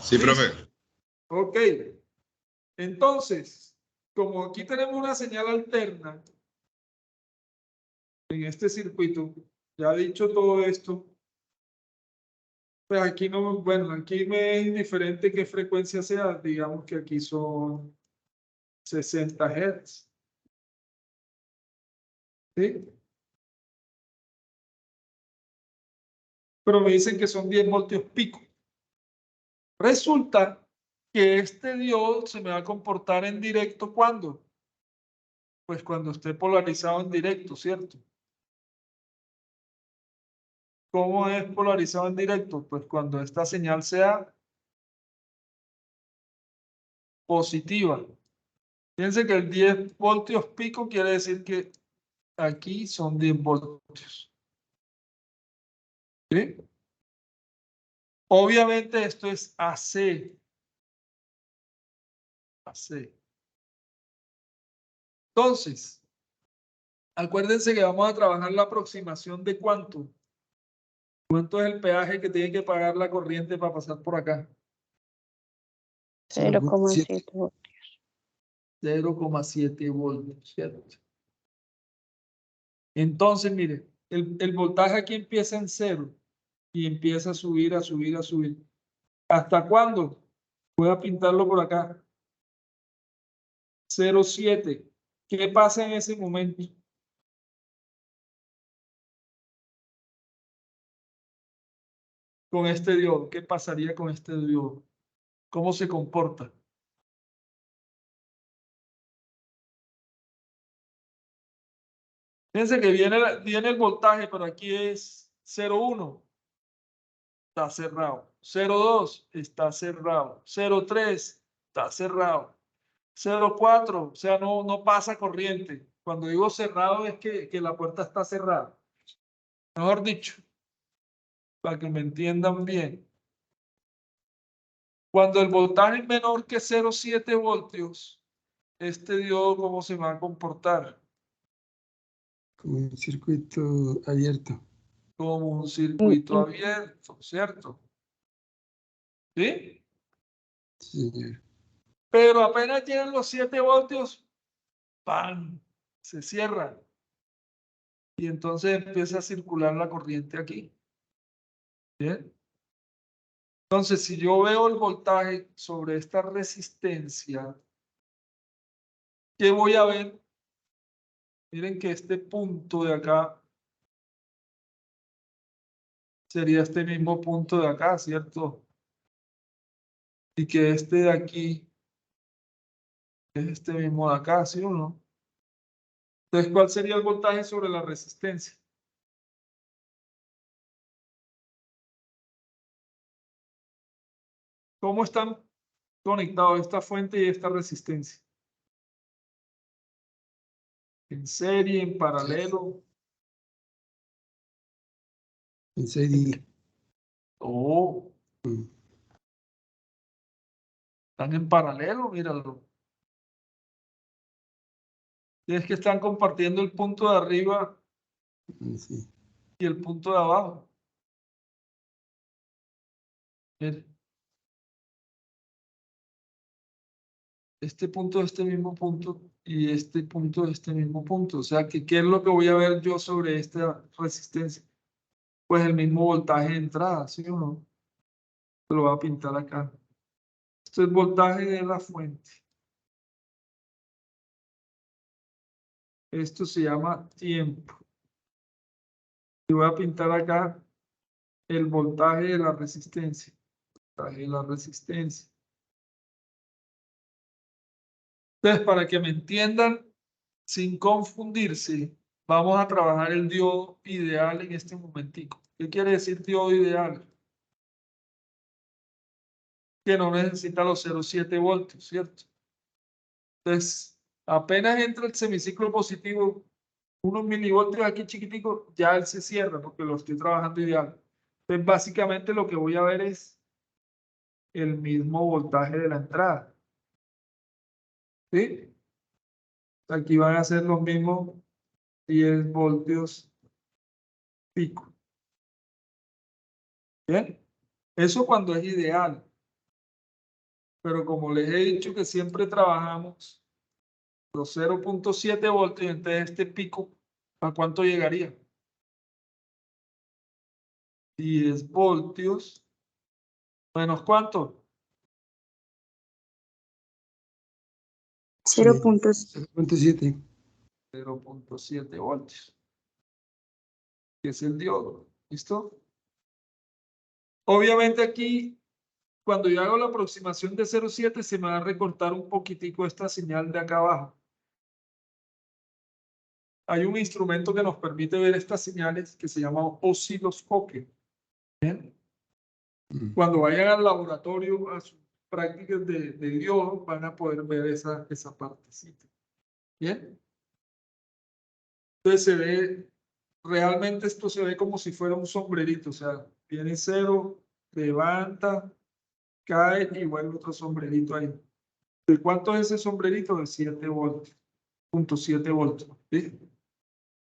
Sí, profe. Ok. Entonces, como aquí tenemos una señal alterna en este circuito, ya dicho todo esto, pues aquí no, bueno, aquí me es indiferente qué frecuencia sea, digamos que aquí son 60 Hz. ¿Sí? Pero me dicen que son 10 voltios pico. Resulta que este diodo se me va a comportar en directo ¿cuándo? Pues cuando esté polarizado en directo, ¿cierto? ¿Cómo es polarizado en directo? Pues cuando esta señal sea positiva. Fíjense que el 10 voltios pico quiere decir que aquí son 10 voltios. ¿Sí? Obviamente esto es AC. AC. Entonces, acuérdense que vamos a trabajar la aproximación de cuánto. ¿Cuánto es el peaje que tiene que pagar la corriente para pasar por acá? 0,7 voltios. 0,7 voltios, ¿cierto? Entonces, mire, el voltaje aquí empieza en 0 y empieza a subir, a subir, a subir. ¿Hasta cuándo? Voy a pintarlo por acá. 0,7. ¿Qué pasa en ese momento? Con este diodo. ¿Qué pasaría con este diodo? ¿Cómo se comporta? Fíjense que viene el voltaje, pero aquí es 0,1. Está cerrado. 0,2 está cerrado. 0,3 está cerrado. 0,4, o sea, no pasa corriente. Cuando digo cerrado es que la puerta está cerrada. Mejor dicho, para que me entiendan bien. Cuando el voltaje es menor que 0,7 voltios, este diodo, ¿cómo se va a comportar? Como un circuito abierto. Como un circuito abierto, ¿cierto? ¿Sí? Sí, señor. Pero apenas tienen los 7 voltios, ¡pam! Se cierra. Y entonces empieza a circular la corriente aquí. ¿Bien? Entonces, si yo veo el voltaje sobre esta resistencia, ¿qué voy a ver? Miren que este punto de acá sería este mismo punto de acá, ¿cierto? Y que este de aquí es este mismo de acá, ¿sí o no? Entonces, ¿cuál sería el voltaje sobre la resistencia? ¿Cómo están conectados esta fuente y esta resistencia? ¿En serie, en paralelo? En serie. Oh, Mm, están en paralelo, míralo. Y es que están compartiendo el punto de arriba sí. y el punto de abajo. Mire. Este punto de este mismo punto y este punto de este mismo punto. O sea, que ¿qué es lo que voy a ver yo sobre esta resistencia? Pues el mismo voltaje de entrada, ¿sí o no? Lo voy a pintar acá. Esto es voltaje de la fuente. Esto se llama tiempo. Y voy a pintar acá el voltaje de la resistencia. Voltaje de la resistencia. Entonces, para que me entiendan, sin confundirse, vamos a trabajar el diodo ideal en este momentico. ¿Qué quiere decir diodo ideal? Que no necesita los 0,7 voltios, ¿cierto? Entonces, apenas entra el semiciclo positivo, unos milivoltios aquí chiquitico, ya él se cierra porque lo estoy trabajando ideal. Entonces, básicamente lo que voy a ver es el mismo voltaje de la entrada. ¿Sí? Aquí van a ser los mismos 10 voltios pico. ¿Bien? Eso cuando es ideal. Pero como les he dicho que siempre trabajamos los 0,7 voltios, entonces este pico, ¿a cuánto llegaría? 10 voltios. ¿Menos cuánto? 0.7. 0,7 voltios. Que es el diodo. ¿Listo? Obviamente aquí, cuando yo hago la aproximación de 0,7, se me va a recortar un poquitico esta señal de acá abajo. Hay un instrumento que nos permite ver estas señales que se llama osciloscopio. ¿Bien? Cuando vayan al laboratorio a sus prácticas de diodo, van a poder ver esa partecita. ¿Bien? Entonces se ve, realmente esto se ve como si fuera un sombrerito, o sea, viene 0, levanta, cae y vuelve otro sombrerito ahí. ¿De cuánto es ese sombrerito? De 7 voltios, 0.7 voltios. ¿Sí?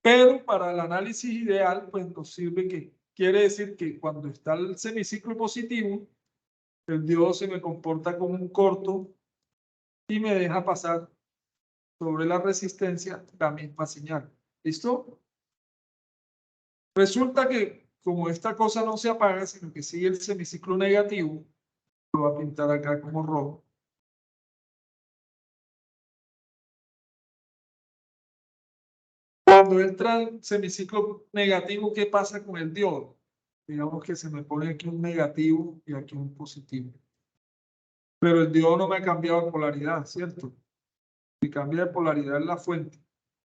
Pero para el análisis ideal, pues nos sirve que quiere decir que cuando está el semiciclo positivo, el diodo se me comporta como un corto y me deja pasar sobre la resistencia la misma señal. ¿Listo? Resulta que como esta cosa no se apaga, sino que sigue el semiciclo negativo, lo voy a pintar acá como rojo. Cuando entra el semiciclo negativo, ¿qué pasa con el diodo? Digamos que se me pone aquí un negativo y aquí un positivo. Pero el diodo no me ha cambiado de polaridad, ¿cierto? Si cambia de polaridad en la fuente.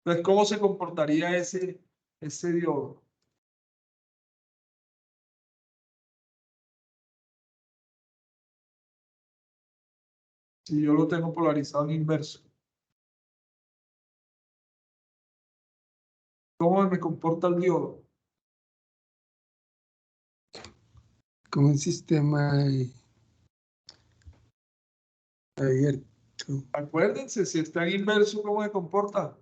Entonces, ¿cómo se comportaría ese diodo? Si yo lo tengo polarizado en inverso. ¿Cómo me comporta el diodo? Como un sistema abierto. Acuérdense, si está en inverso, ¿cómo se comporta?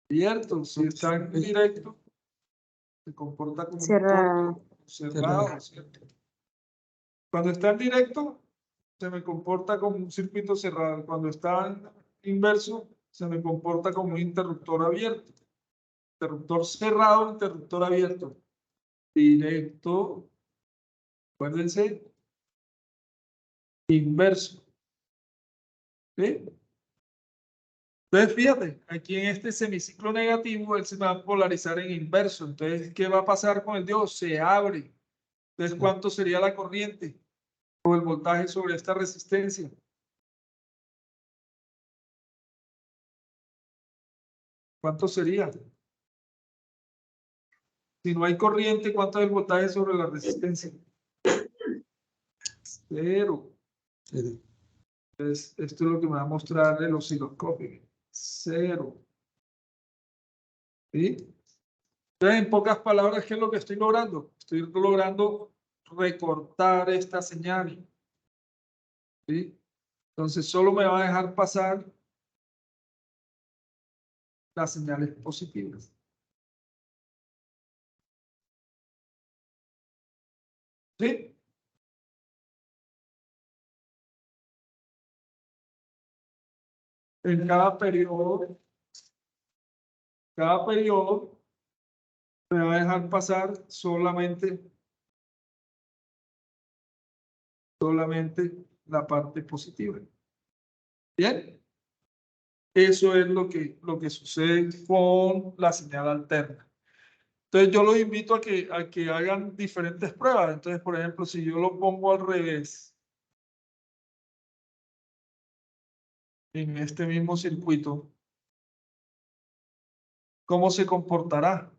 Abierto. Si está en directo, se comporta como Cerrado. un torque cerrado, ¿cierto? Cuando está en directo, se me comporta como un circuito cerrado. Cuando está en inverso, se me comporta como un interruptor abierto. Interruptor cerrado, interruptor abierto. Directo, acuérdense, inverso. ¿Sí? Entonces, fíjate, aquí en este semiciclo negativo, él se va a polarizar en inverso. Entonces, ¿qué va a pasar con el diodo? Se abre. Entonces, ¿cuánto sería la corriente o el voltaje sobre esta resistencia? ¿Cuánto sería? Si no hay corriente, ¿cuánto es el voltaje sobre la resistencia? 0. Entonces, esto es lo que me va a mostrar el osciloscopio. 0. ¿Sí? Entonces, en pocas palabras, ¿qué es lo que estoy logrando? Estoy logrando recortar esta señal. ¿Sí? Entonces, solo me va a dejar pasar las señales positivas. ¿Sí? En cada periodo me va a dejar pasar solamente la parte positiva. Bien, eso es lo que sucede con la señal alterna. Entonces yo los invito a que hagan diferentes pruebas. Entonces, por ejemplo, si yo lo pongo al revés, en este mismo circuito, ¿cómo se comportará?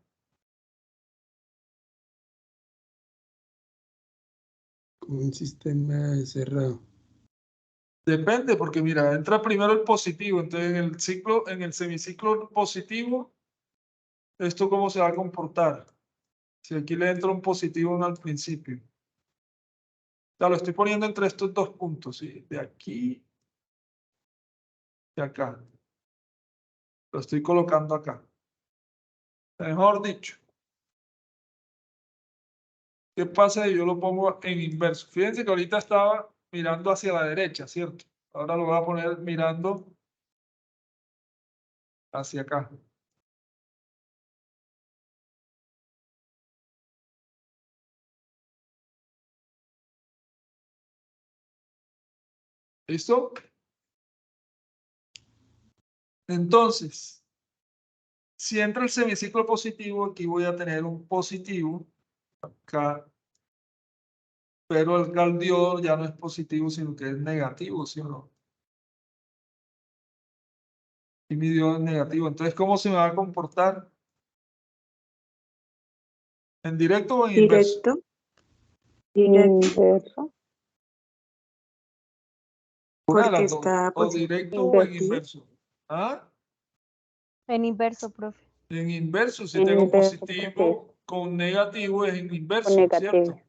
Con un sistema cerrado. Depende, porque mira, entra primero el positivo. Entonces, en el semiciclo positivo, ¿esto cómo se va a comportar? Si aquí le entra un positivo al principio. Ya lo estoy poniendo entre estos dos puntos, ¿sí? De aquí y acá. Lo estoy colocando acá. Mejor dicho, ¿qué pasa si yo lo pongo en inverso? Fíjense que ahorita estaba mirando hacia la derecha, ¿cierto? Ahora lo voy a poner mirando hacia acá. ¿Listo? Entonces, si entra el semiciclo positivo, aquí voy a tener un positivo acá, pero el diodo ya no es positivo, sino que es negativo, ¿sí o no? Y mi diodo es negativo. Entonces, ¿cómo se me va a comportar? ¿En directo o en inverso? Inverso. Una de Porque las dos. está O pues directo o en invertido. inverso. ¿Ah? En inverso, profe. En inverso, si En tengo inverso, positivo con negativo es en Con inverso, negativo. ¿cierto?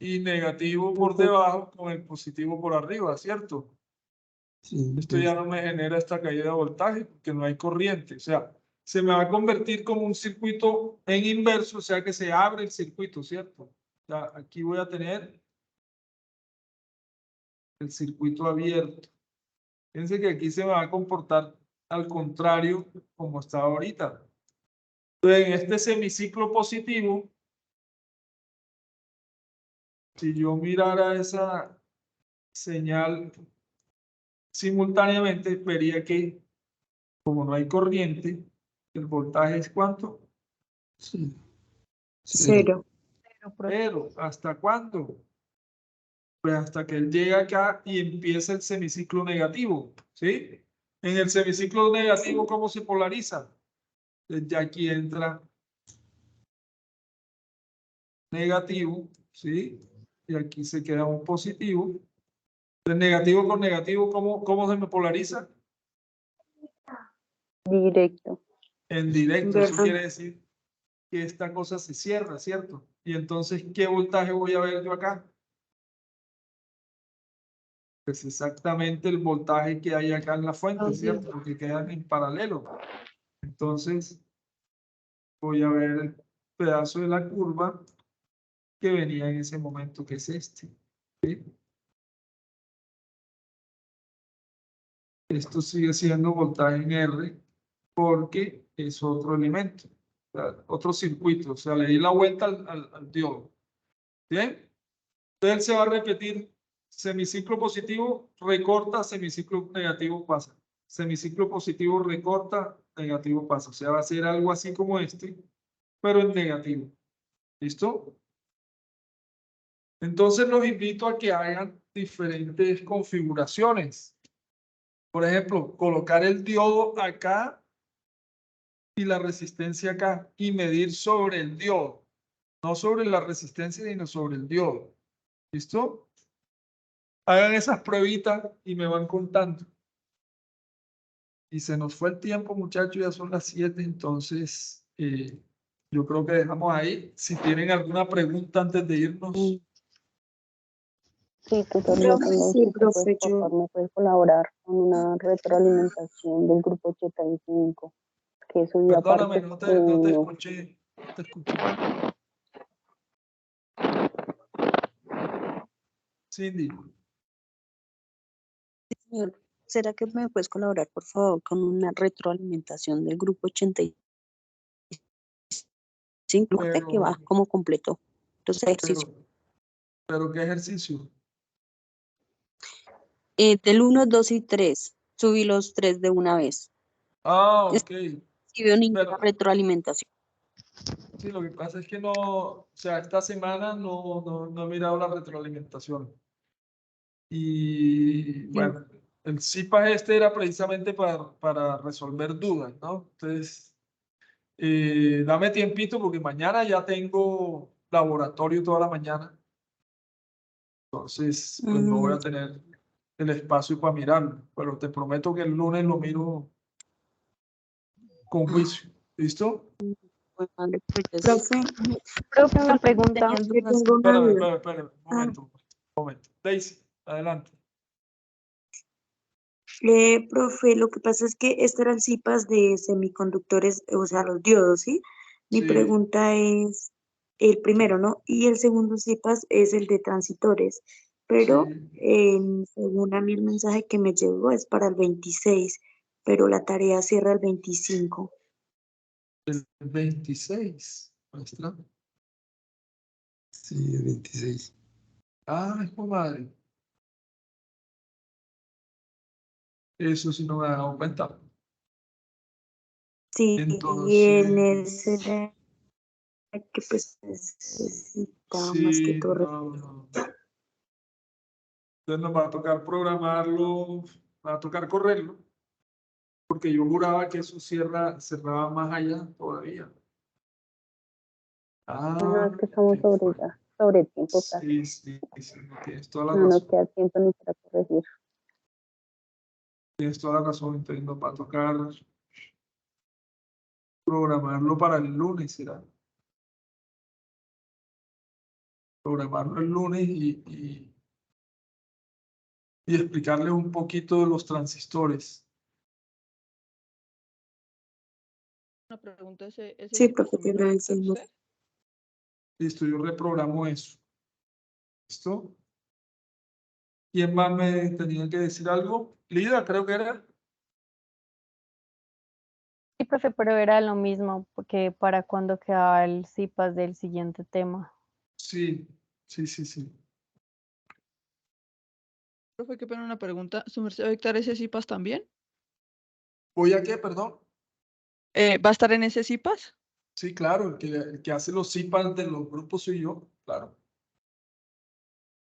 Y negativo por Ujú. debajo con el positivo por arriba, ¿cierto? Sí, Esto ya no me genera esta caída de voltaje porque no hay corriente. O sea, se me va a convertir como un circuito en inverso, o sea que se abre el circuito, ¿cierto? O sea, aquí voy a tener el circuito abierto. Fíjense que aquí se me va a comportar al contrario como estaba ahorita. Entonces, en este semiciclo positivo, si yo mirara esa señal simultáneamente, vería que como no hay corriente, el voltaje es ¿cuánto? sí. cero. Pero, profe. Pero, ¿hasta cuándo? Pues hasta que él llega acá y empieza el semiciclo negativo, ¿sí? En el semiciclo negativo, ¿cómo se polariza? Entonces, ya aquí entra negativo, ¿sí? Y aquí se queda un positivo. Entonces, negativo con negativo, ¿cómo se me polariza? Directo. En directo. Eso Inverso. quiere decir que esta cosa se cierra, ¿cierto? Y entonces, ¿qué voltaje voy a ver yo acá? Pues exactamente el voltaje que hay acá en la fuente, ¿cierto? Porque quedan en paralelo. Entonces, voy a ver el pedazo de la curva que venía en ese momento, que es este. ¿Sí? Esto sigue siendo voltaje en R porque es otro elemento, o sea, otro circuito. O sea, le di la vuelta al diodo. ¿Bien? Entonces se va a repetir semiciclo positivo, recorta, semiciclo negativo pasa. Semiciclo positivo recorta, negativo pasa. O sea, va a ser algo así como este, pero en negativo. ¿Listo? Entonces los invito a que hagan diferentes configuraciones. Por ejemplo, colocar el diodo acá y la resistencia acá y medir sobre el diodo. No sobre la resistencia, sino sobre el diodo. ¿Listo? Hagan esas pruebitas y me van contando. Y se nos fue el tiempo, muchachos, ya son las 7, entonces yo creo que dejamos ahí. Si tienen alguna pregunta antes de irnos. Sí, tutor, yo tengo, Sí, si te profe, puedes, por yo. favor, me puedes colaborar con una retroalimentación del grupo 85, que eso ya Perdóname, aparte no de te uno. escuché. No te escuché. Cindy. Señor, ¿será que me puedes colaborar, por favor, con una retroalimentación del grupo 85 que va Pero, como completo los ejercicios? pero ¿qué ejercicio? Del 1, 2 y 3, subí los 3 de una vez. Ah, ok. Si veo ninguna Pero, retroalimentación. Sí, lo que pasa es que no, o sea, esta semana no he mirado la retroalimentación. Y bueno, el CIPAS este era precisamente para resolver dudas, ¿no? Entonces, dame tiempito porque mañana ya tengo laboratorio toda la mañana. Entonces, pues no voy a tener el espacio para mirarlo. Pero te prometo que el lunes lo miro con juicio. ¿Listo? Profe, Profe, una pregunta. yo tengo una duda. Espera, un momento. Daisy, adelante. Profe, lo que pasa es que estos eran CIPAs de semiconductores, o sea, los diodos, ¿sí? Mi Sí. pregunta es el primero, ¿no? Y el segundo CIPAs es el de transitores, pero Sí. según a mí el mensaje que me llegó es para el 26, pero la tarea cierra el 25. El 26, maestra. Sí, el 26. Ah, hijo de madre. Eso sí no me he dado cuenta. Sí, y en ese Entonces, era que pues necesitaba más que sí, todo. no. Entonces nos va a tocar programarlo, va a tocar correrlo, porque yo juraba que eso cerraba más allá todavía. No, Ah, es que estamos qué sobre fuerte. ya, sobre tiempo casi. Sí, no, tienes toda la No nos razón. queda tiempo ni para corregir. Tienes toda la razón, entonces nos va a tocar programarlo para el lunes, será. Programarlo el lunes y explicarles un poquito de los transistores. Una pregunta, ¿ese Sí, CIPAS profe, te también lo dicta agradecemos. usted? Listo, yo reprogramo eso. ¿Listo? ¿Quién más me tenía que decir algo? Lida, creo que era. Sí, profe, pero era lo mismo, porque para cuando quedaba el CIPAS del siguiente tema. Sí. Profe, qué pena una pregunta. ¿Su merced va a dictar ese CIPAS también? ¿Voy a qué, perdón? ¿Va a estar en ese CIPAS? Sí, claro, el que hace los CIPAS de los grupos soy yo, claro.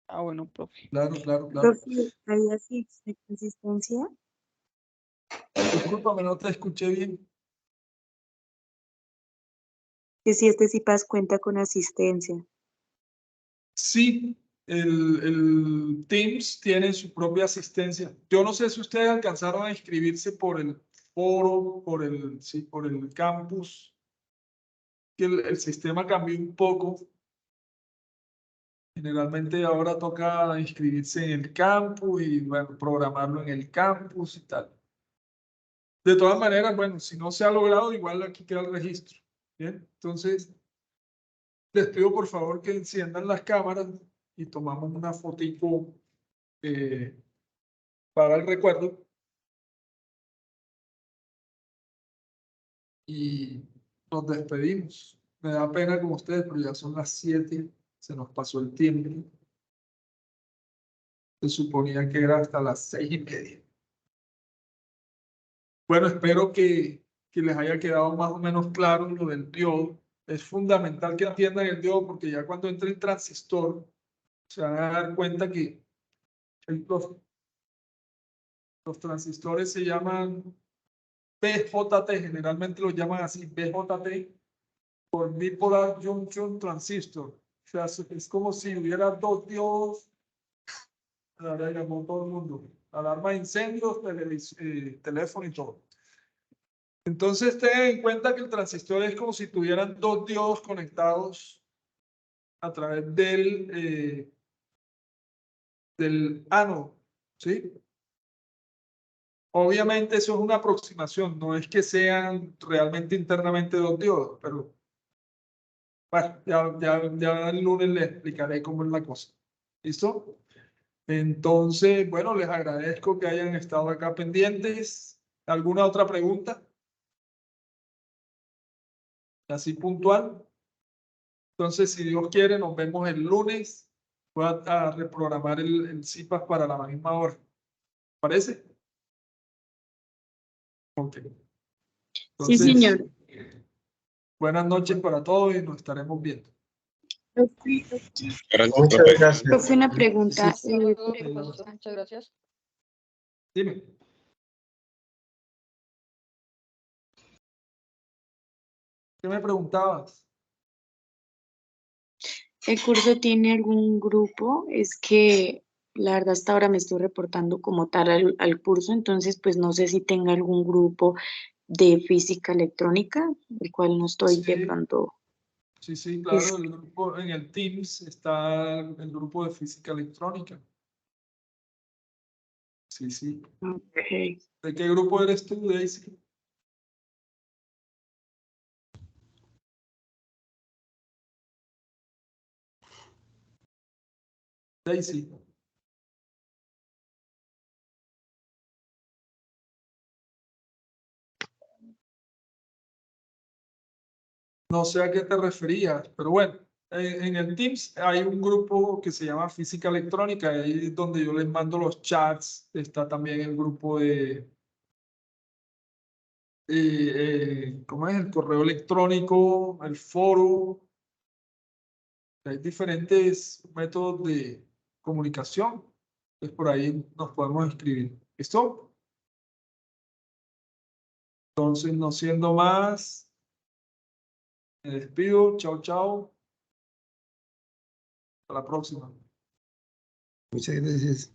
Ah, bueno, profe. Claro. Profe, ¿hay así de consistencia? Discúlpame, no te escuché bien. Que si este CIPAS cuenta con asistencia. Sí, el Teams tiene su propia asistencia. Yo no sé si ustedes alcanzaron a inscribirse por el foro, por el campus, que el sistema cambió un poco. Generalmente ahora toca inscribirse en el campus y bueno, programarlo en el campus y tal. De todas maneras, bueno, si no se ha logrado, igual aquí queda el registro. Bien, entonces les pido por favor que enciendan las cámaras y tomamos una fotico para el recuerdo. Y nos despedimos. Me da pena con ustedes, pero ya son las 7, se nos pasó el tiempo. Se suponía que era hasta las 6:30. Bueno, espero que les haya quedado más o menos claro lo del diodo. Es fundamental que entiendan el diodo porque ya cuando entre el transistor se van a dar cuenta que los transistores se llaman BJT, generalmente los llaman así, BJT, por Bipolar Junction Transistor. O sea, es como si hubiera dos diodos. Ahora llamó todo el mundo. Alarma de incendios, teléfono y todo. Entonces, ten en cuenta que el transistor es como si tuvieran dos diodos conectados a través del ánodo, ¿sí? Obviamente eso es una aproximación, no es que sean realmente internamente dos diodos, pero bueno, ya el lunes les explicaré cómo es la cosa. ¿Listo? Entonces, bueno, les agradezco que hayan estado acá pendientes. ¿Alguna otra pregunta? Así puntual. Entonces, si Dios quiere, nos vemos el lunes. Voy a reprogramar el CIPAS para la misma hora. ¿Parece? Ok. Sí, Entonces, señor. Buenas noches para todos y nos estaremos viendo. Gracias, Muchas profe. gracias. Profe, una pregunta. Hasta luego, profesor. Muchas gracias. Dime. ¿Qué me preguntabas? ¿El curso tiene algún grupo? Es que la verdad hasta ahora me estoy reportando como tal al curso, entonces pues no sé si tenga algún grupo de física electrónica, el cual no estoy de Sí. pronto. Sí, claro, el grupo, en el Teams está el grupo de física electrónica. Sí. Ok. ¿De qué grupo eres tú, Daisy? Daisy. No sé a qué te referías, pero bueno, en el Teams hay un grupo que se llama Física Electrónica, ahí es donde yo les mando los chats, está también el grupo de, ¿cómo es? El correo electrónico, el foro, hay diferentes métodos de comunicación, pues por ahí nos podemos escribir. ¿Listo? Entonces, no siendo más, me despido, chao, hasta la próxima. Muchas gracias.